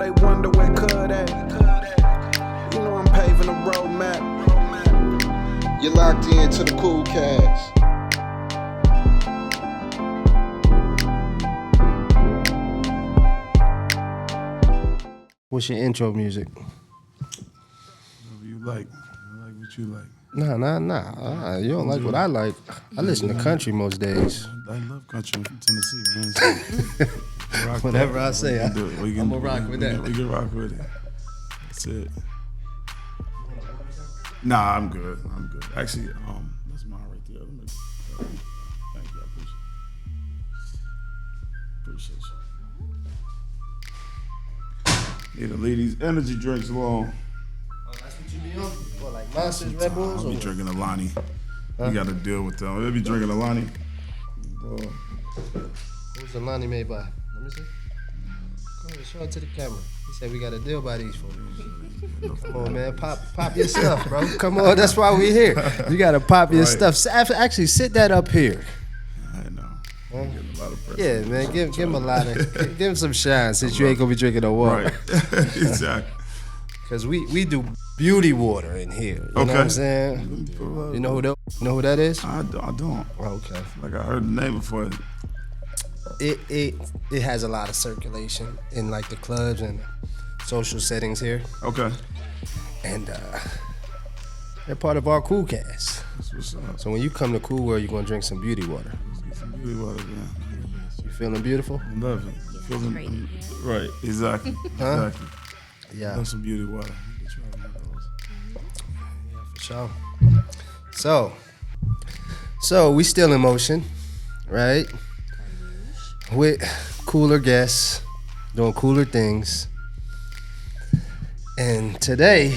they wonder where Curated. You know I'm paving a roadmap. You're locked into the Cool Cast. What's your intro music? Whatever you like. I like what you like. Nah. You don't like what I like. I listen to country most days. I love country. I'm from Tennessee, man. So Whatever I say, I'm gonna rock with that. We can rock with it. That's it. Nah, I'm good. Actually, that's mine right there. Thank you. I appreciate you. Need to leave these energy drinks alone. Oh, that's what you be on? What, like Monsters, Red Bulls? I'll be drinking Alani. You got to deal with them. They'll be drinking Alani. Who's Alani made by? Let me see. Go ahead, show it to the camera. He said we got a deal by these folks. Come on, man. Pop your stuff, bro. Come on, that's why we here. You got to pop your stuff. Actually, sit that up here. I know. I'm getting a lot of pressure. Yeah, man. Give him a lot of, give him some shine since you ain't going to be drinking no water. Right. Exactly. Because we do beauty water in here. You know what I'm saying? You know who that is? I don't. Okay. Like I heard the name before. It has a lot of circulation in like the clubs and social settings here. Okay. And they're part of our Cool Cast. That's what's up. So when you come to Cool World, you're gonna drink some beauty water. Let's get some beauty water, man. You feeling beautiful? I love it. Feeling right. Exactly. Huh? Exactly. Yeah. Love some beauty water. Get you out of those. Yeah, for sure. So we still in motion, right? With cooler guests, doing cooler things. And today,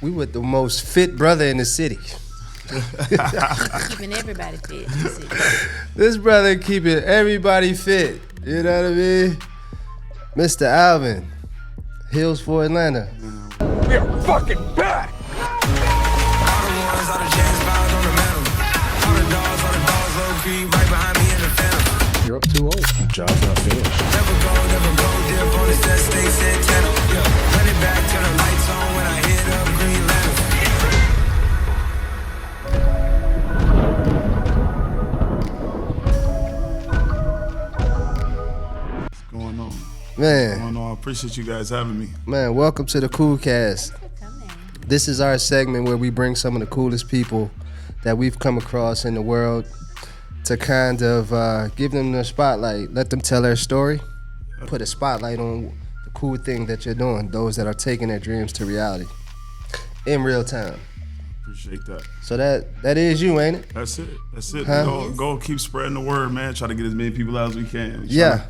we with the most fit brother in the city. Keeping everybody fit. This brother keeping everybody fit. You know what I mean? Mr. Alvin, Hills for Atlanta. We are fucking back! You're up too old. Job's not finished. Never go, dip on the set, stay Santana. Run it back, turn the lights on when I hit up Green Lantern. What's going on? Man. I appreciate you guys having me. Man, welcome to the Cool Cast. This is our segment where we bring some of the coolest people that we've come across in the world to kind of give them the spotlight, let them tell their story, put a spotlight on the cool thing that you're doing, those that are taking their dreams to reality in real time. Appreciate that. So that is you, ain't it? That's it. Huh? Go keep spreading the word, man. Try to get as many people out as we can. Yeah.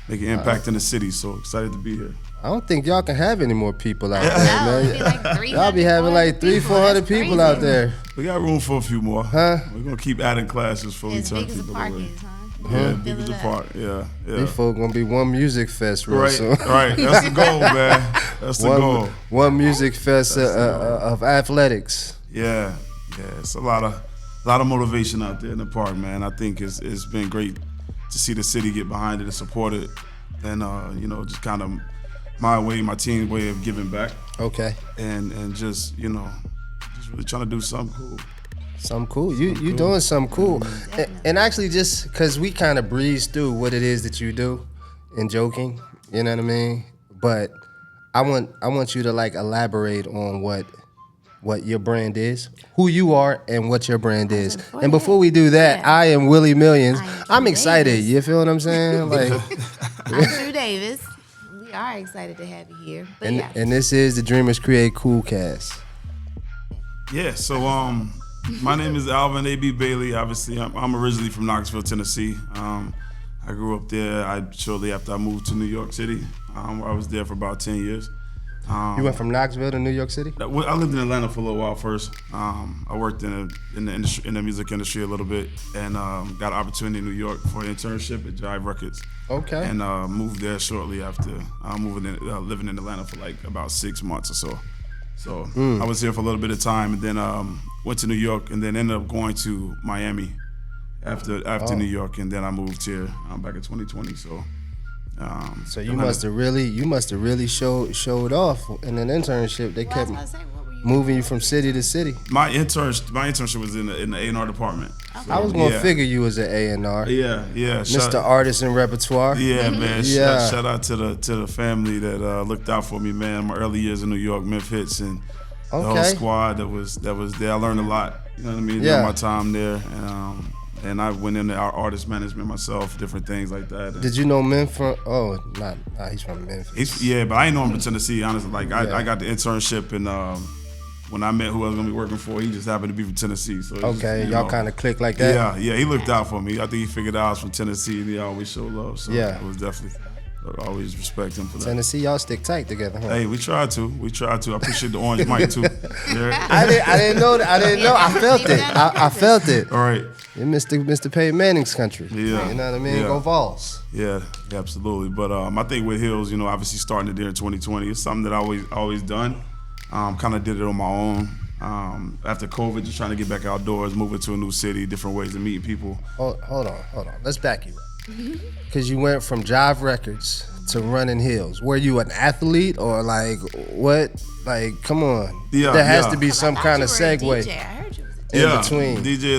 Make an impact in the city, so excited to be here. I don't think y'all can have any more people out there, man. Like Y'all be having like 300-400 people out there. We got room for a few more. Huh? We're going to keep adding classes for we as turn big as the people park away. is, huh? Yeah, Fill big as it the up. park. Yeah. These folk gonna be one music fest real Right, soon. right. That's the goal, man. That's the goal. One music fest of athletics. Yeah. It's a lot of motivation out there in the park, man. I think it's been great to see the city get behind it and support it, and just kind of my team's way of giving back. Okay. And just just really trying to do something cool. Something cool. You doing something cool. And actually, just because we kind of breeze through what it is that you do in joking, you know what I mean? But I want you to like elaborate on what your brand is, who you are, and what your brand is. And before we do that, Yeah. I am Willie Millions. I'm True excited. Davis. You feel what I'm saying? Like, I'm True Davis. We are excited to have you here. But yeah. and this is the Dreamers Create Cool Cast. Yeah. So my name is Alvin A.B. Bailey. Obviously, I'm originally from Knoxville, Tennessee. I grew up there. Shortly after I moved to New York City. I was there for about 10 years. You went from Knoxville to New York City? I lived in Atlanta for a little while first. I worked in the music industry a little bit, and got an opportunity in New York for an internship at Jive Records. Okay. And moved there shortly after living in Atlanta for like about 6 months or so. So I was here for a little bit of time, and then went to New York, and then ended up going to Miami after New York, and then I moved here back in 2020. So So you must have really showed off in an internship. They kept moving you from city to city. My internship was in the A&R department. So, I was gonna figure you was an A&R. Yeah. Mr. Artist and Repertoire. Yeah, man. Yeah. Shout out to the family that looked out for me, man. My early years in New York, Memphis Hits, and the whole squad that was there. I learned a lot. You know what I mean? Yeah. During my time there, and I went into our artist management myself, different things like that. And Did you know Min from? Oh, he's from Memphis. but I ain't know him from Tennessee, honestly. Like I got the internship, and when I met who I was gonna be working for, he just happened to be from Tennessee. So Y'all kind of clicked like that. Yeah. He looked out for me. I think he figured out I was from Tennessee, and he always showed love. So Yeah. it was definitely. I always respect him for that. Tennessee, y'all stick tight together, huh? Hey, we tried to. I appreciate the orange mic too. Yeah. I didn't know that. I didn't know. I felt it. I felt it. All right. In Mr. Peyton Manning's country. Yeah. You know what I mean? Yeah. Go Vols. Yeah, absolutely. But I think with Hills, obviously starting it there in 2020, it's something that I always done. Kind of did it on my own. After COVID, just trying to get back outdoors, moving to a new city, different ways of meeting people. Hold on. Let's back you up. Because you went from Jive Records to running Hills. Were you an athlete or like what? Like, come on. Yeah, there has to be some kind of segue DJ. I heard you was a DJ. in between. DJ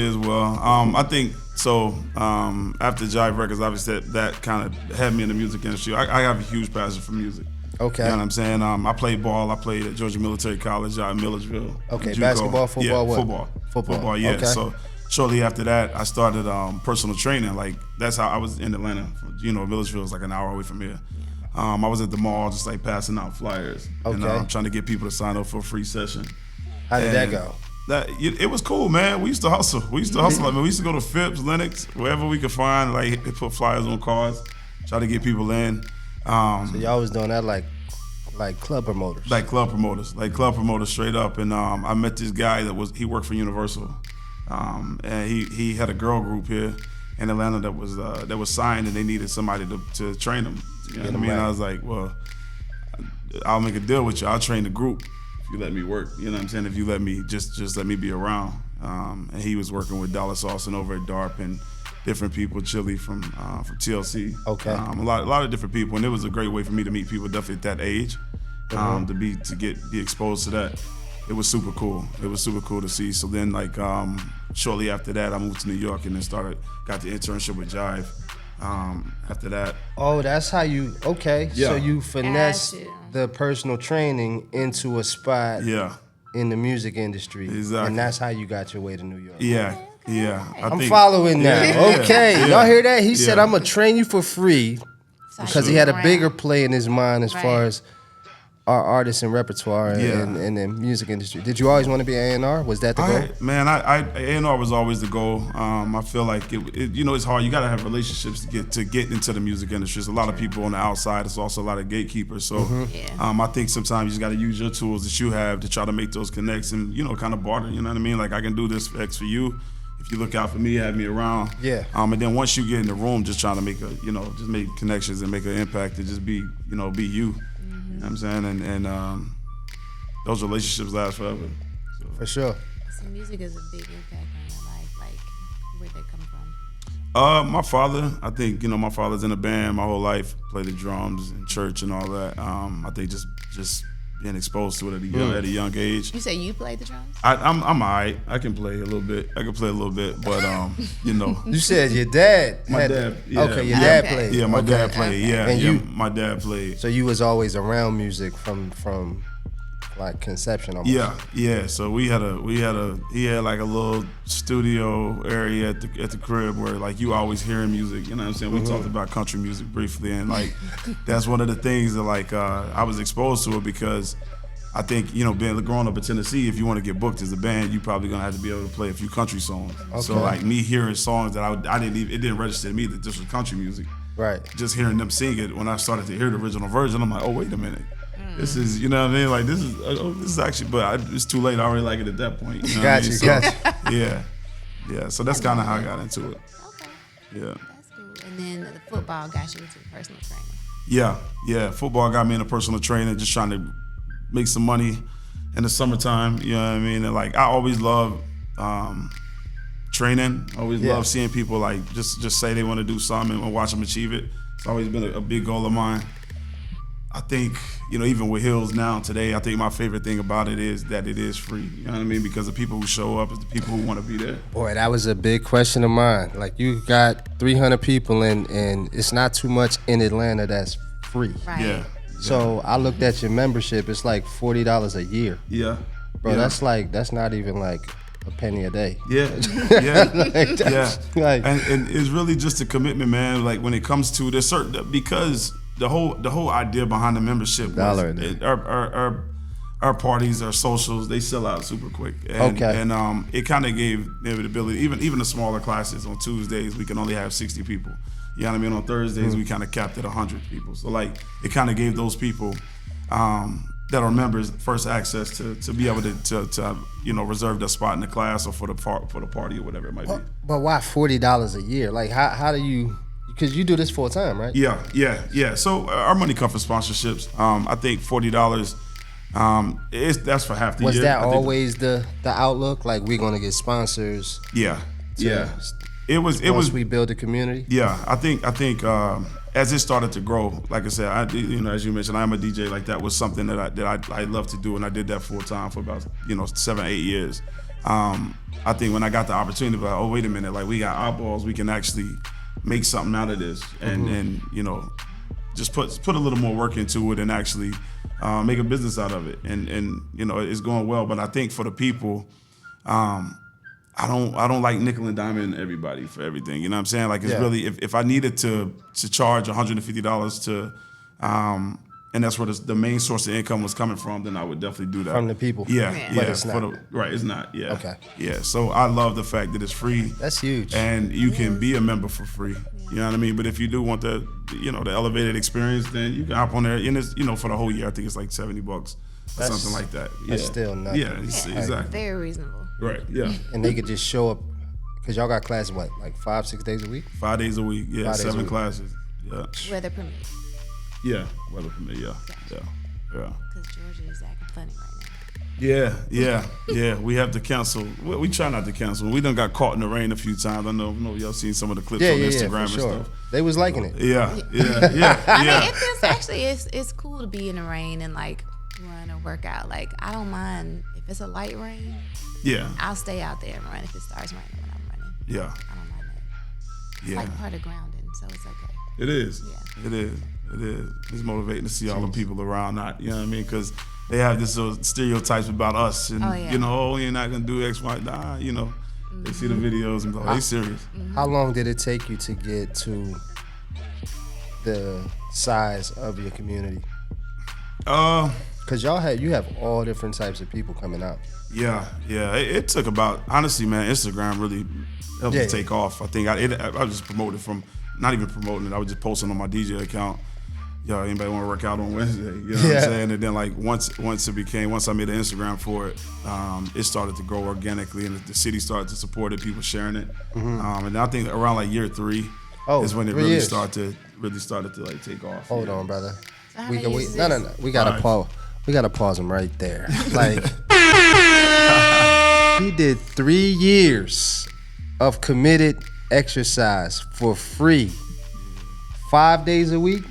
as well. I think so. After Jive Records, obviously that kind of had me in the music industry. I have a huge passion for music. Okay. You know what I'm saying? I played ball. I played at Georgia Military College out in Milledgeville. Okay, JUCO. basketball, football, yeah, what? Football, yeah. Okay. So shortly after that, I started personal training. Like, that's how I was in Atlanta. Milledgeville is like an hour away from here. I was at the mall just like passing out flyers. Okay. And trying to get people to sign up for a free session. How did that go? It was cool, man. We used to hustle. I mean, we used to go to Phipps, Lennox, wherever we could find, like, put flyers on cars, try to get people in. So y'all was doing that like club promoters. Like club promoters straight up. And I met this guy he worked for Universal. And he had a girl group here in Atlanta that was signed, and they needed somebody to train them. You know what I mean? Right. I was like, well, I'll make a deal with you. I'll train the group if you let me work. You know what I'm saying? If you let me just let me be around. And he was working with Dollar Sauce and over at DARP and different people, Chili from TLC. Okay. A lot of different people, and it was a great way for me to meet people definitely at that age, to be exposed to that. It was super cool. It was super cool to see. So then, like, shortly after that, I moved to New York and then got the internship with Jive. After that. Oh, that's how you. Okay. Yeah. So you finessed Gotcha. the personal training into a spot. Yeah. In the music industry. Exactly. And that's how you got your way to New York. Yeah. I'm following now. Yeah. Okay. Yeah. Y'all hear that? He said, Yeah. I'm going to train you for free because he had a bigger play in his mind as far as our artists and repertoire and the music industry. Did you always want to be A&R? Was that the goal? Man, A&R was always the goal. I feel like it's hard. You got to have relationships to get into the music industry. There's a lot of people on the outside. There's also a lot of gatekeepers. So I think sometimes you just got to use your tools that you have to try to make those connects and kind of barter. You know what I mean? Like, I can do this X for you. If you look out for me, have me around. Yeah. And then once you get in the room, just trying to make just make connections and make an impact and just be you. You know what I'm saying? And those relationships last forever. So. For sure. So music is a big impact on your life. Like, where'd that come from? My father, I think, my father's in a band my whole life, played the drums in church and all that. I think just being exposed to it at a young age. You say you played the drums? I'm all right. I can play a little bit. But You said your dad. My dad. Yeah. Okay, your dad Okay. played. Yeah, my Okay. dad played. Yeah, And my dad played. So you was always around music from like conception almost. Yeah. So he had like a little studio area at the crib where like you always hearing music. You know what I'm saying? We talked about country music briefly, and like that's one of the things that like I was exposed to it because I think growing up in Tennessee, if you want to get booked as a band, you probably gonna have to be able to play a few country songs. Okay. So like me hearing songs that it didn't register to me that this was country music. Right. Just hearing them sing it, when I started to hear the original version, I'm like, oh, wait a minute. This is, you know what I mean? Like, this is actually, but it's too late. I already like it at that point. You know what I mean? Gotcha. Yeah. So that's kind of how I got into it. Okay. Yeah. That's cool. And then the football got you into personal training. Yeah. Football got me into personal training, just trying to make some money in the summertime. You know what I mean? And like, I always love training. I always love seeing people like just say they want to do something and watch them achieve it. It's always been a big goal of mine. I think, even with Hills now today, I think my favorite thing about it is that it is free. You know what I mean? Because the people who show up is the people who want to be there. Boy, that was a big question of mine. Like, you got 300 people and it's not too much in Atlanta that's free. Right. Yeah. So I looked at your membership. It's like $40 a year. Yeah. Bro, yeah. that's not even like a penny a day. Yeah, yeah, Like, yeah. like- and it's really just a commitment, man. Like when it comes to there's certain, because the whole idea behind the membership was Dollar a day. our parties, our socials, they sell out super quick. And, Okay. And it kind of gave me the ability, even the smaller classes on Tuesdays, we can only have 60 people. You know what I mean? On Thursdays, we kind of capped at 100 people. So like, it kind of gave those people that are members first access to be able to reserve their spot in the class or for the party or whatever it might be. But why $40 a year? Like, how do you? Because you do this full time, right? Yeah. So our money comes from sponsorships. I think $40. That's for half the Was year. that I think always the outlook? Like, we're gonna get sponsors? Yeah. to- It was. Once we build a community. Yeah, I think as it started to grow, like I said, as you mentioned, I'm a DJ. Like that was something that I love to do, and I did that full time for about 7-8 years. I think when I got the opportunity, like, oh wait a minute, like we got eyeballs, we can actually make something out of this, and just put a little more work into it and actually make a business out of it, and it's going well. But I think for the people. I don't like nickel and diamond everybody for everything. You know what I'm saying? Like it's really if I needed to charge $150 to and that's where the main source of income was coming from, then I would definitely do that. From the people. Yeah. But it's not. Right, it's not. Yeah. Okay. Yeah. So I love the fact that it's free. That's huge. And you can be a member for free. You know what I mean? But if you do want the elevated experience, then you can hop on there. And it's for the whole year, I think it's like $70 or something like that. That's still nothing. Yeah, exactly. Very reasonable. Right. Yeah. And they could just show up, because y'all got classes, what, like 5-6 days a week? 5 days a week. Yeah. 5 days a 7 week. classes. Yeah. Weather permits. Yeah. Weather permit. Yeah. Yeah. Because Georgia is acting funny right now. Yeah. We have to cancel. We try not to cancel. We done got caught in the rain a few times. I know y'all seen some of the clips on Instagram for and sure. stuff. They was liking it. Yeah. I mean, it feels actually it's cool to be in the rain and like run or work out. Like I don't mind if it's a light rain. Yeah. I'll stay out there and run if it starts raining when I'm running. Yeah. I don't mind that. It's Yeah. like part of grounding, so it's okay. It is. Yeah. It is. It's motivating to see all the people around. Not, you know what I mean? Because they have this stereotypes about us, and you're not gonna do X, Y. Nah, They see the videos and go, "They serious." How long did it take you to get to the size of your community? Because you have all different types of people coming out. Yeah. It took about, honestly, man, Instagram really helped me take off. I think I was just promoted from, not even promoting it, I was just posting on my DJ account. Yo, anybody want to work out on Wednesday? You know what I'm saying? And then like once I made an Instagram for it, it started to grow organically, and the city started to support it, people sharing it. And I think around like year 3 is when it 3 really years. started to like take off. Hold on, brother. So how We many can years wait. is No. We gotta pause. We gotta pause him right there. Like he did 3 years of committed exercise for free, 5 days a week.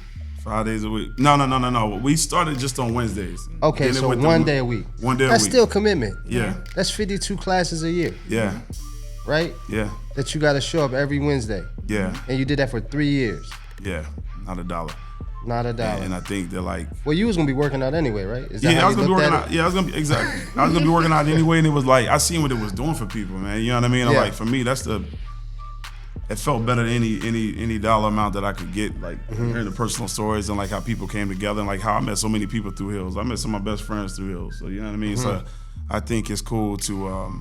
5 days a week. No. We started just on Wednesdays. Okay, Then it so went to 1 day a week. 1 day a That's week. still commitment. Yeah. That's 52 classes a year, Yeah. right? Yeah. That you got to show up every Wednesday, Yeah. and you did that for 3 years. Yeah. Not $1. Not $1. And I think they're like, Well, you was gonna be working out anyway, right? Is that yeah, how I was you gonna be looked working at out. it? Yeah, I was gonna be exactly. I was gonna be working out anyway, and it was like I seen what it was doing for people, man. You know what I mean? Yeah. Like for me, it felt better than any dollar amount that I could get. Like hearing the personal stories and like how people came together and like how I met so many people through Hills. I met some of my best friends through Hills. So you know what I mean? So I think it's cool to,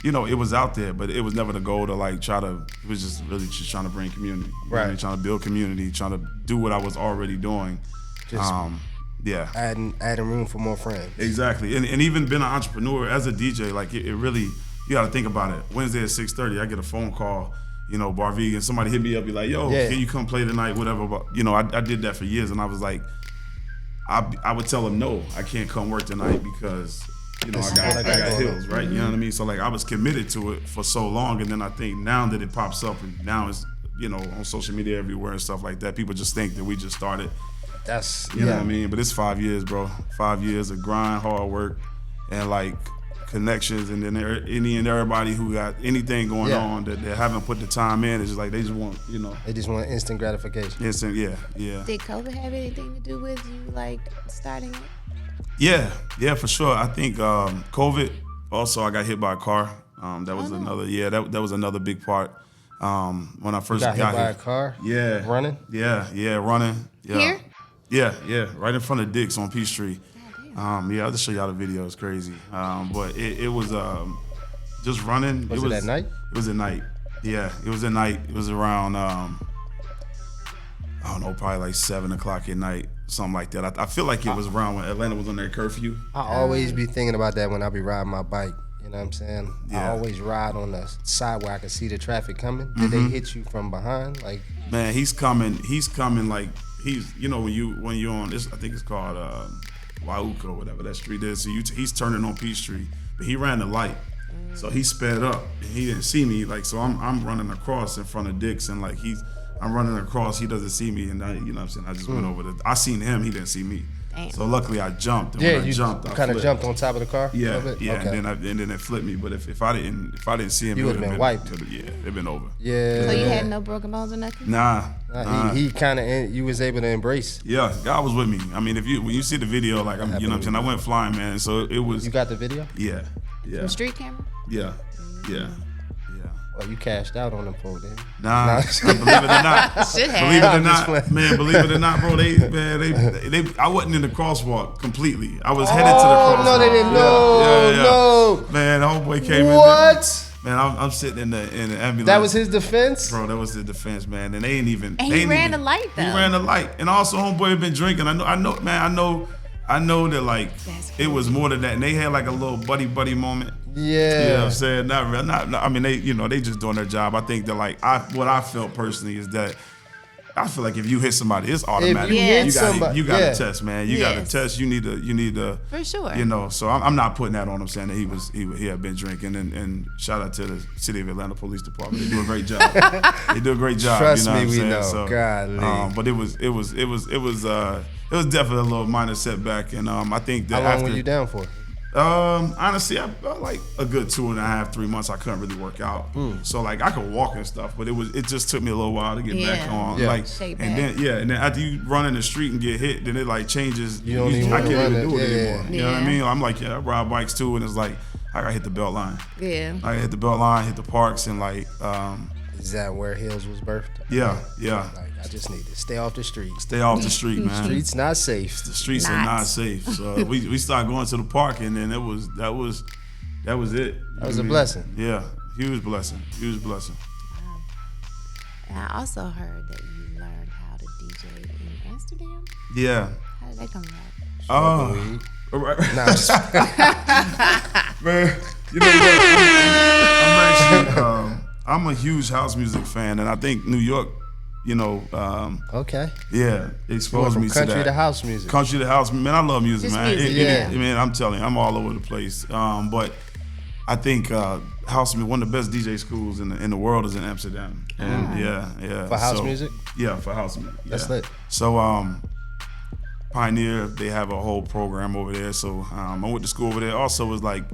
it was out there, but it was never the goal to like try to. It was just really just trying to bring community. You know what I mean? Trying to build community, trying to do what I was already doing. Just Yeah. adding room for more friends. Exactly, and even being an entrepreneur as a DJ, like it really, you got to think about it. Wednesday at 6:30, I get a phone call, Bar Vegan, somebody hit me up, be like, "Yo, can you come play tonight?" Whatever. But I did that for years, and I was like, I would tell them no, I can't come work tonight because I got Hills, right? You know what I mean? So like I was committed to it for so long, and then I think now that it pops up, and now it's you know, on social media everywhere and stuff like that. People just think that we just started. That's You know what I mean? But it's 5 years, bro. 5 years of grind, hard work, and like connections, and then any and everybody who got anything going on that they haven't put the time in, it's just like they just want, you know. They just want instant gratification. Instant, yeah. Did COVID have anything to do with you like starting it? Yeah, for sure. I think COVID. Also, I got hit by a car. That was another. Yeah, that was another big part. When I first got hit by here. a car. Yeah. Running. Yeah, running. Yeah. Here? Yeah, right in front of Dick's on Peachtree. I'll just show y'all the video. It's crazy. But it was just running. Was it at night? It was at night. Yeah, it was at night. It was around I don't know, probably like 7 o'clock at night, something like that. I feel like it was around when Atlanta was on their curfew. I always be thinking about that when I be riding my bike. You know what I'm saying? I Yeah. always ride on the side where I can see the traffic coming. Did they hit you from behind? Like, Man, he's coming like he's, you know, when you're on this, I think it's called Wauka or whatever that street is. So he's turning on Peachtree, but he ran the light, so he sped up and he didn't see me. Like, so I'm running across in front of Dick's, and like I'm running across, he doesn't see me, and you know what I'm saying, I just went over I seen him, he didn't see me. Damn. So luckily I jumped. And when I jumped, I kind of flipped. jumped on top of the car. Yeah, a little bit? yeah, Okay. and then it flipped me. But if I didn't see him, You it would've been wiped. It'd been over. Yeah. So you had no broken bones or nothing? Nah. He kind of, you was able to embrace. Yeah, God was with me. I mean, when you see the video, like you know what I'm saying, I went flying, man. So it was. You got the video? Yeah. From street camera? Yeah. Well, you cashed out on them folks, didn't you? Nah, believe it or not. Should have. Believe it or I'm just not, playing. man. Believe it or not, bro. They I wasn't in the crosswalk completely. I was headed to the crosswalk. No, they didn't. Yeah. No. Man, the homeboy came What? in. Man, I'm sitting in the ambulance. That was his defense? Bro, that was the defense, man. And they ain't even. And they he ain't ran even- the light, though. He ran the light, and also homeboy had been drinking. I know, man. I know that like That's it was more than that. And they had like a little buddy moment. Yeah. You know what I'm saying? Not. I mean, they just doing their job. I think that like what I felt personally is that I feel like if you hit somebody, it's automatic. you hit somebody- you got to yeah. test, man. You got to Yes. test. You need to. For sure. You know, so I'm not putting that on him, saying that he had been drinking. And shout out to the City of Atlanta Police Department. They do a great job. They do a great job. Trust you know me, what I'm we saying? know. So, Golly. but it was definitely a little minor setback, and I think that How long after were you down for? honestly, I felt like a good 2.5, 3 months. I couldn't really work out, so like I could walk and stuff, but it just took me a little while to get back on. Yeah. Like, Shape and back. then after you run in the street and get hit, then it like changes. You don't even I wanna can't run even it. do it Yeah. anymore. You know what I Yeah. mean? I'm like, I ride bikes too, and it's like I gotta hit the belt line. Yeah. I gotta hit the belt line, hit the parks, and like, Is that where Hills was birthed? yeah. Like, I just need to stay off the streets. Stay off the street, man. Streets not safe. The streets are Not. not safe. So we started going to the park, and then that was it. That was a Mhm. blessing. Yeah, huge blessing. And I also heard that you learned how to DJ in Amsterdam. Yeah. How did that come about? Oh, right. Nah, I'm just- Man, you know what? I'm actually, I'm a huge house music fan, and I think New York, you know, okay. yeah, Going exposed from me to country that. to house music. Country to house, man. I love music, Just man. music, yeah. Man, I'm telling you, I'm all over the place. But I think house music, one of the best DJ schools in the world is in Amsterdam. And yeah. For house music? Yeah, for house music. That's yeah. lit. So Pioneer, they have a whole program over there. So I went to school over there. Also was like,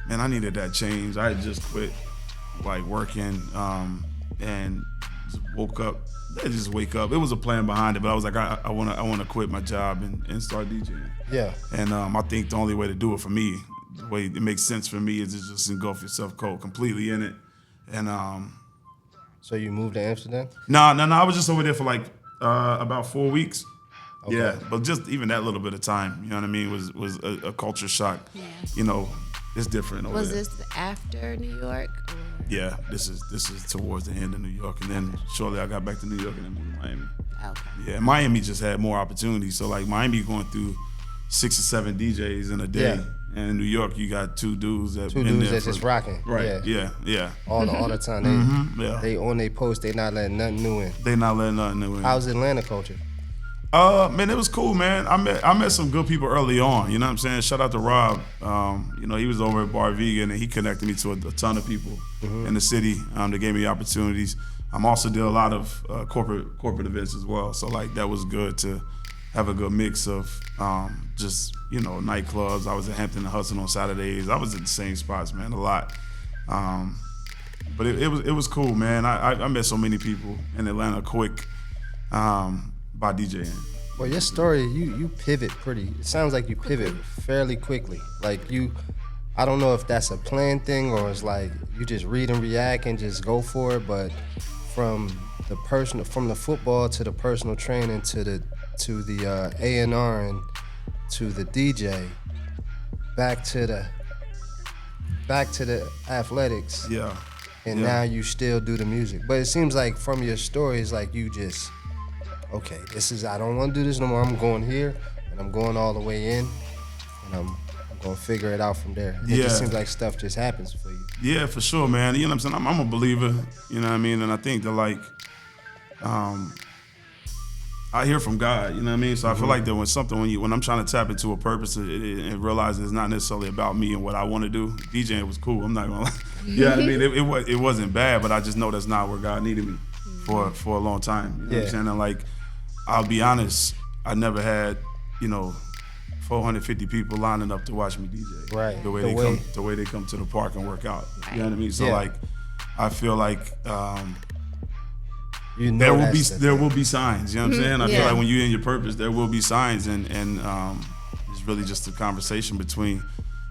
man, I needed that change. I had just quit like working and just woke up. I just wake up. It was a plan behind it, but I was like, I want to quit my job and start DJing. Yeah. And I think the only way to do it for me, the way it makes sense for me, is to just engulf yourself completely in it. And So you moved to Amsterdam? no, I was just over there for like about 4 weeks. Okay. Yeah, but just even that little bit of time, you know what I mean, was a culture shock. Yeah. You know, it's different over Was there. this after New York? Or? Yeah, this is towards the end of New York, and then shortly I got back to New York and then moved to Miami. Okay. Yeah, Miami just had more opportunities. So like Miami going through 6 or 7 DJs in a day, Yeah. and in New York you got 2 dudes that Two been dudes there that's just for- rocking. Right. Yeah. All the time. Yeah. They on their post, they not letting nothing new in. They not letting nothing new in. How's Atlanta culture? Man, it was cool, man. I met some good people early on. You know what I'm saying? Shout out to Rob. You know, he was over at Bar Vegan and he connected me to a ton of people in the city that gave me opportunities. I'm also did a lot of corporate events as well. So like that was good to have a good mix of just nightclubs. I was at Hampton and Hudson on Saturdays. I was at the same spots, man, a lot. But it was cool, man. I met so many people in Atlanta quick by DJing. Well, your story, you pivot it sounds like you pivot fairly quickly. Like I don't know if that's a planned thing or it's like you just read and react and just go for it, but from the football to the personal training to the A&R and to the DJ, back to the athletics. Yeah. And now you still do the music. But it seems like from your story, it's like you just, okay, I don't want to do this no more. I'm going here, and I'm going all the way in, and I'm going to figure it out from there. It just seems like stuff just happens for you. Yeah, for sure, man. You know what I'm saying? I'm a believer, you know what I mean? And I think that, like, I hear from God, you know what I mean? So I feel like that when I'm trying to tap into a purpose and realize it's not necessarily about me and what I want to do, DJing was cool, I'm not going to lie. You know what I mean? It wasn't bad, but I just know that's not where God needed me for a long time. You know what I'm saying? And like, I'll be honest, I never had, 450 people lining up to watch me DJ. Right. The way they come to the park and work out. Right. You know what I mean? So like, I feel like there will be signs. You know what I'm saying? I feel like when you're in your purpose, there will be signs, and it's really just a conversation between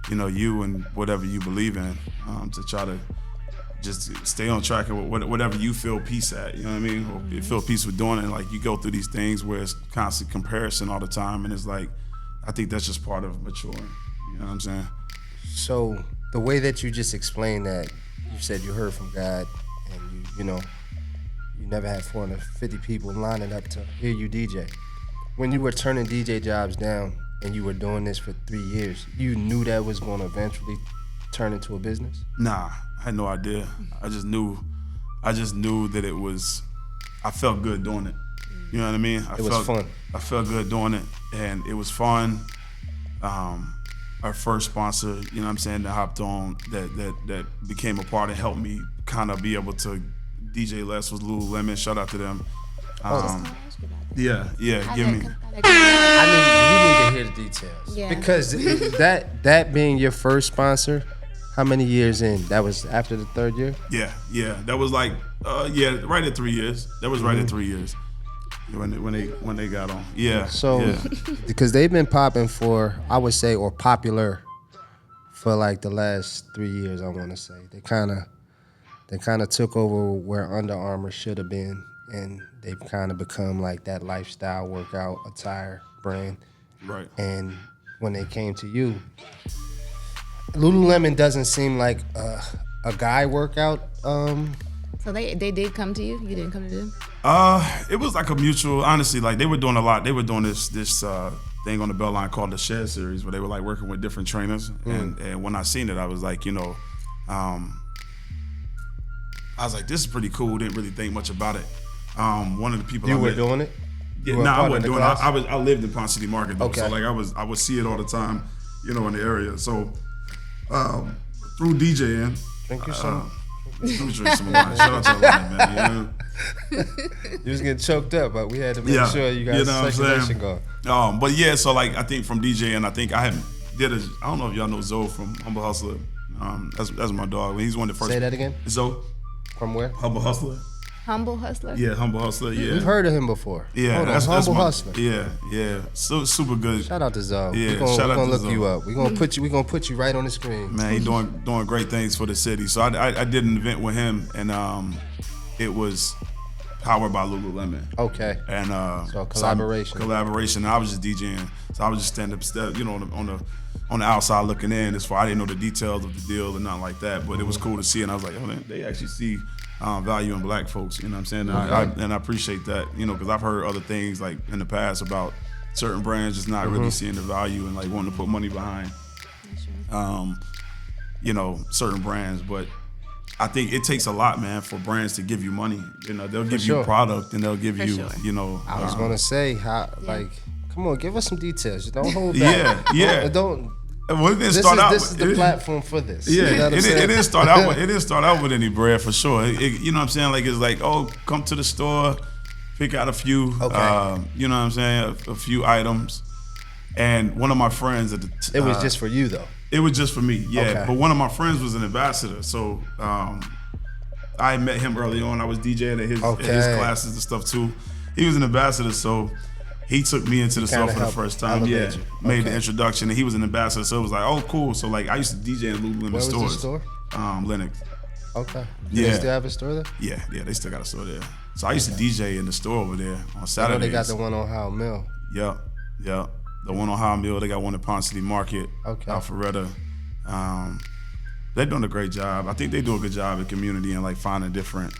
you and whatever you believe in, to try to just stay on track and whatever you feel peace at. You know what I mean? Or you feel peace with doing it. Like you go through these things where it's constant comparison all the time, and it's like, I think that's just part of maturing. You know what I'm saying? So the way that you just explained that, you said you heard from God, and you never had 450 people lining up to hear you DJ. When you were turning DJ jobs down and you were doing this for 3 years, you knew that was going to eventually turn into a business? Nah, I had no idea. I just knew that it was, I felt good doing it. You know what I mean? It was fun. I felt good doing it, and it was fun. Our first sponsor, you know what I'm saying, that hopped on, that became a part and helped me kind of be able to DJ less was Lululemon. Shout out to them. Give me. I mean, we need to hear the details. Yeah. Because that being your first sponsor, how many years in? That was after the third year? Yeah. That was like, right at 3 years. That was right at 3 years when they got on. Yeah. So, because they've been popping for, I would say, or popular for like the last 3 years, I want to say. They kind of took over where Under Armour should have been, and they've kind of become like that lifestyle workout attire brand. Right. And when they came to you, Lululemon doesn't seem like a guy workout. So they did come to you? You didn't come to them? It was like a mutual, honestly, like they were doing a lot. They were doing this thing on the Beltline called the Shed Series, where they were like working with different trainers. And when I seen it, I was like, I was like, this is pretty cool. Didn't really think much about it. One of the people you were doing it? Yeah, I wasn't doing it. I lived in Ponce City Market though, so like I would see it all the time, in the area. So through DJing, drink your some. Let me drink some wine. Shout out to Alvin, man. You was getting choked up, but we had to make sure you got circulation going. But yeah, so like I think from DJing, I think I don't know if y'all know Zoe from Humble Hustler. That's my dog. He's one of the first. Say that again. Zoe. From where? Humble Hustler. Humble Hustler? Yeah, Humble Hustler, yeah. We've heard of him before. Yeah, that's Humble Hustler. Yeah. So super good. Shout out to Zoe. Yeah, we're gonna look you up. We're gonna put you right on the screen. Man, he doing great things for the city. So I did an event with him, and it was powered by Lululemon. Okay. And so collaboration. Collaboration. I was just DJing. So I was just standing up, on the outside looking in. As far I didn't know the details of the deal and nothing like that, but it was cool to see. And I was like, oh, they actually see value in black folks. You know what I'm saying? And I appreciate that. Because I've heard other things like in the past about certain brands just not really seeing the value and like wanting to put money behind, certain brands, but. I think it takes a lot, man, for brands to give you money. They'll give you product and they'll give you, I was gonna say, come on, give us some details. Don't hold back. Yeah. Well, it didn't This start out. is the platform for this. Yeah, You know what I'm it saying? didn't start out. It didn't start out with any bread for sure. You know what I'm saying? Like it's like, oh, come to the store, pick out a few. Okay. You know what I'm saying? A few items. And one of my friends at the It was just for you though. It was just for me, yeah. Okay. But one of my friends was an ambassador, so I met him early on. I was DJing at his classes and stuff too. He was an ambassador, so he took me into the store for the first time. Yeah, made the introduction, and he was an ambassador, so it was like, oh, cool. So like, I used to DJ in Lululemon stores. Where was the store? Lennox. Okay. Do they still have a store there? Yeah, they still got a store there. So I used to DJ in the store over there on Saturdays. I know they got the one on Howell Mill. Yep. The one on Howell Mill. They got one at Pond City Market. Okay. Alpharetta. They're doing a great job. I think they do a good job in community and like finding different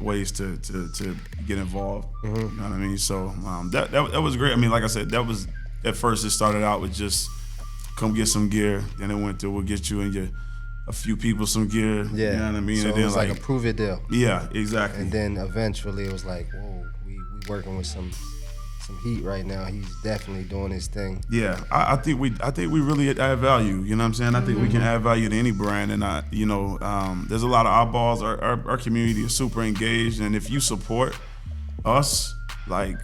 ways to get involved. Mm-hmm. You know what I mean? So that was great. I mean, like I said, that was at first it started out with just come get some gear. Then it went to we'll get you and a few people some gear. Yeah. You know what I mean? So and it then was like a prove it deal. Yeah, exactly. And then eventually it was like, whoa, we working with some heat right now. He's definitely doing his thing. Yeah, I think we really add value. You know what I'm saying? I think we can add value to any brand, and there's a lot of eyeballs. Our community is super engaged, and if you support us, like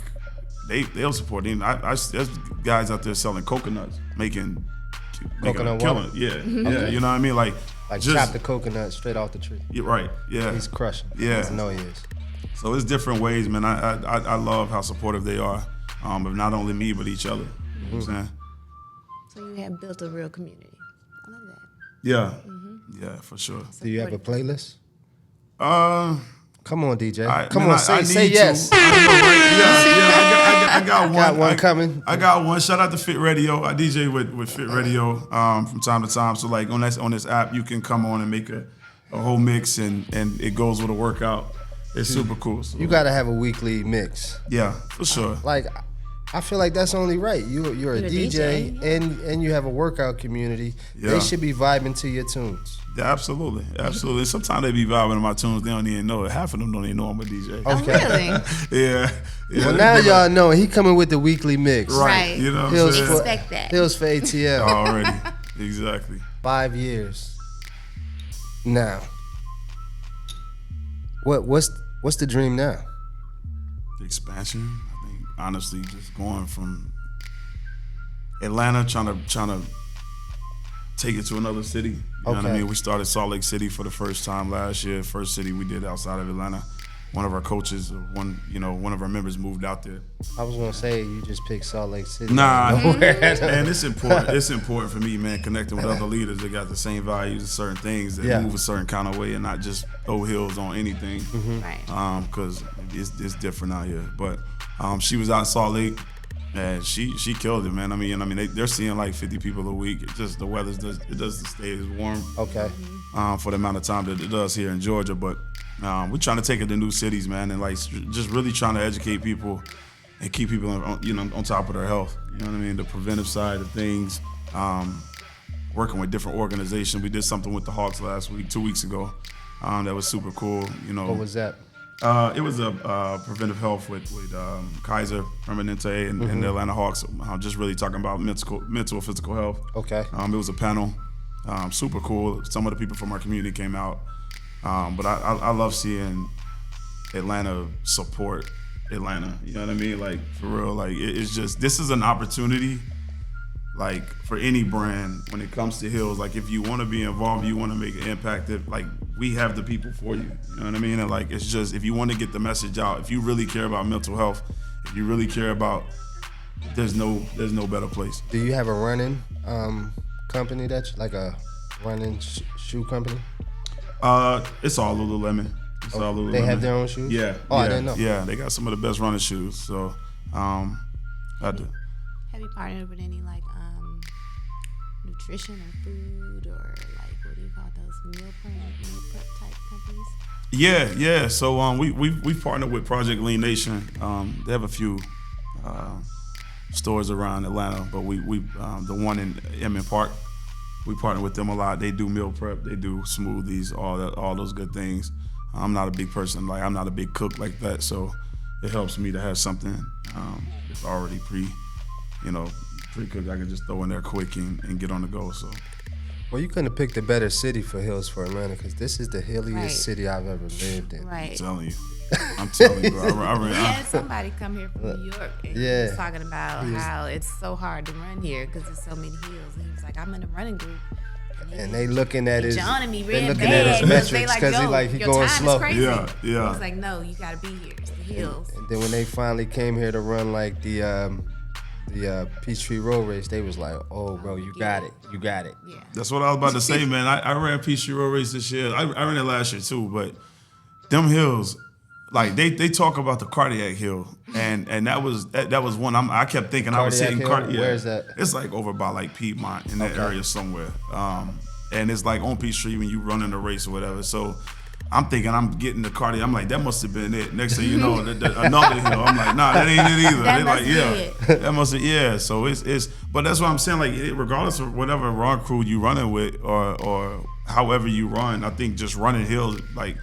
they'll support you. There's guys out there selling coconuts, making coconut killing. Yeah, yeah. You know what I mean? Like just chop the coconut straight off the tree. Yeah, right. Yeah, he's crushing. Yeah, I know he is. So it's different ways, man. I love how supportive they are, but not only me, but each other. You know what I'm saying? So you have built a real community. I love that. Yeah, yeah, for sure. Do you have a playlist? Come on, DJ. Come on, say yes. I got one. Got one coming. I got one. Shout out to Fit Radio. I DJ with Fit Radio from time to time. So like on this app, you can come on and make a whole mix, and it goes with a workout. It's super cool. So. You gotta have a weekly mix. Yeah, for sure. Like, I feel like that's only right. You're a DJ and you have a workout community. Yeah. They should be vibing to your tunes. Yeah, absolutely. Sometimes they be vibing to my tunes. They don't even know it. Half of them don't even know I'm a DJ. Okay. Oh, really? Yeah. Well, now y'all know he coming with the weekly mix. Right. You know what I'm saying? Expect that. Hills for ATL. Already. Exactly. 5 years. Now. What's the dream now? The expansion. I think honestly, just going from Atlanta, trying to take it to another city. You know what I mean? We started Salt Lake City for the first time last year. First city we did outside of Atlanta. One of our coaches, one of our members moved out there. I was gonna say you just picked Salt Lake City. Nah, man, it's important. It's important for me, man, connecting with other leaders that got the same values and certain things that move a certain kind of way and not just throw heels on anything. Right. Because it's different out here. But she was out in Salt Lake. And she killed it, man. I mean, they're seeing like 50 people a week. It just the weather doesn't stay as warm. Okay. For the amount of time that it does here in Georgia, but we're trying to take it to new cities, man, and like just really trying to educate people and keep people on top of their health. You know what I mean? The preventive side of things. Working with different organizations. We did something with the Hawks 2 weeks ago. That was super cool. What was that? It was a preventive health with Kaiser Permanente and the Atlanta Hawks. Just really talking about mental physical health. Okay. It was a panel, super cool. Some of the people from our community came out, but I love seeing Atlanta support Atlanta. You know what I mean? Like for real. Like it's just this is an opportunity. Like for any brand, when it comes to Hills, like if you want to be involved, you want to make an impact. Like we have the people for you. You know what I mean? And like it's just if you want to get the message out, if you really care about mental health, if you really care about, there's no better place. Do you have a running company like a running shoe company? It's all Lululemon. It's all Lululemon. They have their own shoes? Yeah. Oh, I didn't know. Yeah, they got some of the best running shoes. So I do. Have you partnered with any like nutrition or food or like what do you call those meal prep type companies? Yeah. So we've partnered with Project Lean Nation. They have a few stores around Atlanta, but we the one in Emmett Park, we partner with them a lot. They do meal prep, they do smoothies, all those good things. I'm not a big person, like I'm not a big cook like that, so it helps me to have something that's already pre-cooked. I could just throw in there quick and get on the go. So. Well, you couldn't have picked a better city for hills for Atlanta because this is the hilliest Right. city I've ever lived in. Right. I'm telling you, bro. We had somebody come here from New York and he Yeah. was talking about how it's so hard to run here because there's so many hills. And he was like, I'm in a running group. And they looking at his, Johnny me they real looking bad at his because metrics they because he your going time slow. is crazy. Yeah. He was like, no, you gotta be here. It's the hills. And then when they finally came here to run like the Peachtree Road Race, they was like, "Oh, bro, you got it. Yeah. That's what I was about to say, man. I ran Peachtree Road Race this year. I ran it last year too, but them hills, like they talk about the Cardiac Hill, and that was one. I kept thinking I was Cardiac hitting Hill? Cardiac. Where is that? It's like over by like Piedmont in that area somewhere. And it's like on Peachtree when you running the race or whatever. So I'm thinking I'm getting the Cardiac. I'm like, that must have been it. Next thing you know, another hill. I'm like, nah, that ain't it either. That They must like, be yeah, it. that must have, yeah. So it's, but that's what I'm saying. Like, regardless of whatever run crew you running with or however you run, I think just running hills, like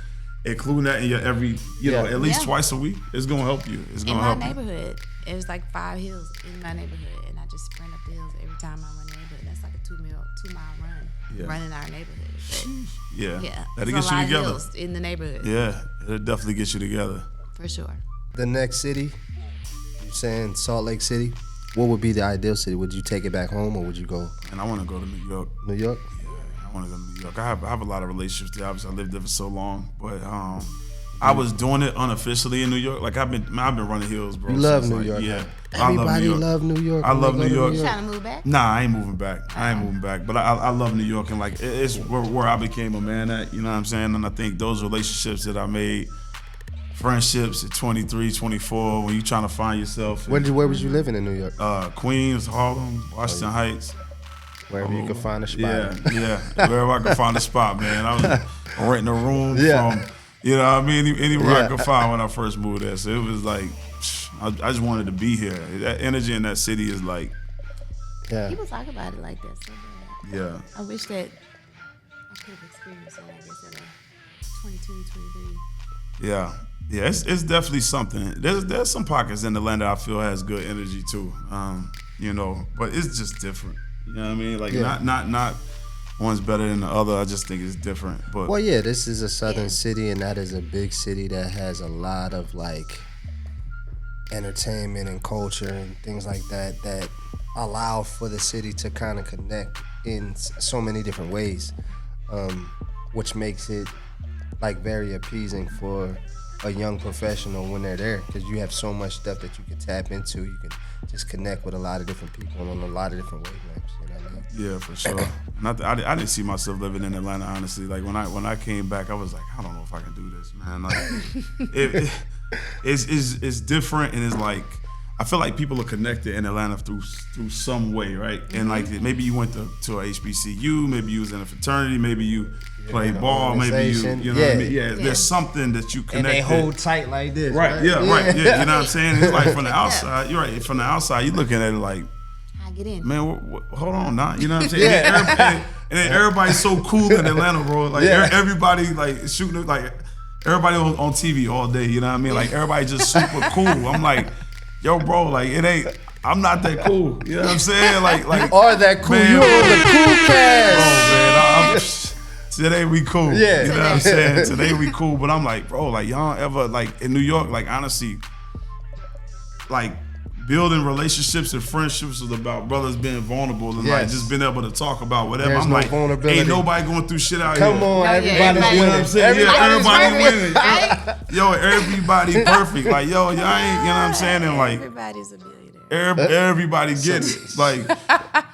including that in your every, at least Yeah. twice a week, it's gonna help you. It's In gonna my help you. neighborhood, it was like 5 hills in my neighborhood, and I just sprint up the hills every time I run the neighborhood. That's like a 2-mile run, running our neighborhood. But Yeah, yeah, that'll there's get a you lot together. of hills in the neighborhood, Yeah, it'll definitely get you together. for sure. The next city, you saying Salt Lake City? What would be the ideal city? Would you take it back home or would you go And I want to go to New York. New York? I want to go to New York. I have a lot of relationships there. Obviously, I lived there for so long, but I was doing it unofficially in New York. Like I've been running hills, bro. You love since, New like, York. Yeah, Everybody I love love New York. New York. I when they love go New to York. You trying to move back? Nah, I ain't moving back. But I love New York, and like it's where I became a man at. You know what I'm saying? And I think those relationships that I made, friendships at 23, 24, when you trying to find yourself. Where was you living in New York? Queens, Harlem, Washington Heights. Wherever you could find a spot. Yeah. Wherever I could find a spot, man. I was renting a room Yeah. from, anywhere I could find when I first moved there. So it was like, I just wanted to be here. That energy in that city is like, Yeah. People talk about it like that so bad. yeah. I wish that I could have experienced it, I guess, at a 22, 23. Yeah. Yeah, it's definitely something. There's some pockets in Atlanta I feel has good energy too. But it's just different. You know what I mean? Like not one's better than the other. I just think it's different. But Well, yeah, this is a southern city, and that is a big city that has a lot of like entertainment and culture and things like that allow for the city to kind of connect in so many different ways, which makes it like very appeasing for a young professional when they're there, because you have so much stuff that you can tap into. You can just connect with a lot of different people on a lot of different wavelengths. You know what I mean? yeah, for sure. And I didn't see myself living in Atlanta, honestly. Like when I came back, I was like, I don't know if I can do this, man. Like it's different, and it's like I feel like people are connected in Atlanta through some way, right? And like maybe you went to a HBCU, maybe you was in a fraternity, maybe you played ball, maybe you know what I mean? Yeah, there's something that you connect. And they hold tight like this. Right, yeah, right, yeah. You know what I'm saying? It's like from the outside, you're right. From the outside, you're looking at it like, I get in. man, hold on, now. You know what I'm saying? And then everybody's so cool in Atlanta, bro. Like everybody like shooting, like everybody on TV all day. You know what I mean? Like everybody just super cool. I'm like, yo, bro, like it ain't. I'm not that cool. You know what I'm saying? Like Or that cool. man, You on the cool cast. Oh man, today we cool. Yeah. You know what I'm saying? Today we cool. But I'm like, bro, like y'all ever like in New York, like honestly, like building relationships and friendships is about brothers being vulnerable and like just being able to talk about whatever. There's I'm no like, vulnerability. ain't nobody going through shit out Come here. on, everybody's everybody- You know what winning. I'm saying? Everybody winning. Right? Yo, everybody perfect. Like, yo, y'all ain't, you know what I'm saying? And like, Everybody's a billionaire. everybody get it. Like,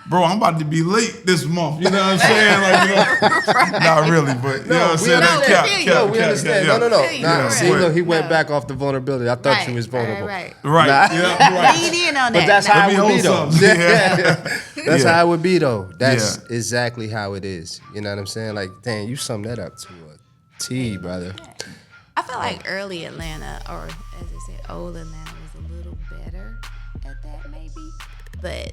bro, I'm about to be late this month. You know what I'm saying? Like, not really, but you know what I'm saying? No, we understand. No. Yeah, See, right. look, he went No. back off the vulnerability. I thought you was Right, vulnerable. right. Right. Nah. Yeah, right. Lean in on that. But that's Now, how Let it me would be, hold though. something. Yeah. That's Yeah. how it would be, though. That's Yeah. exactly how it is. You know what I'm saying? Like, dang, you summed that up to a T, brother. I feel like early Atlanta, or as I said, old Atlanta was a little better at that maybe. But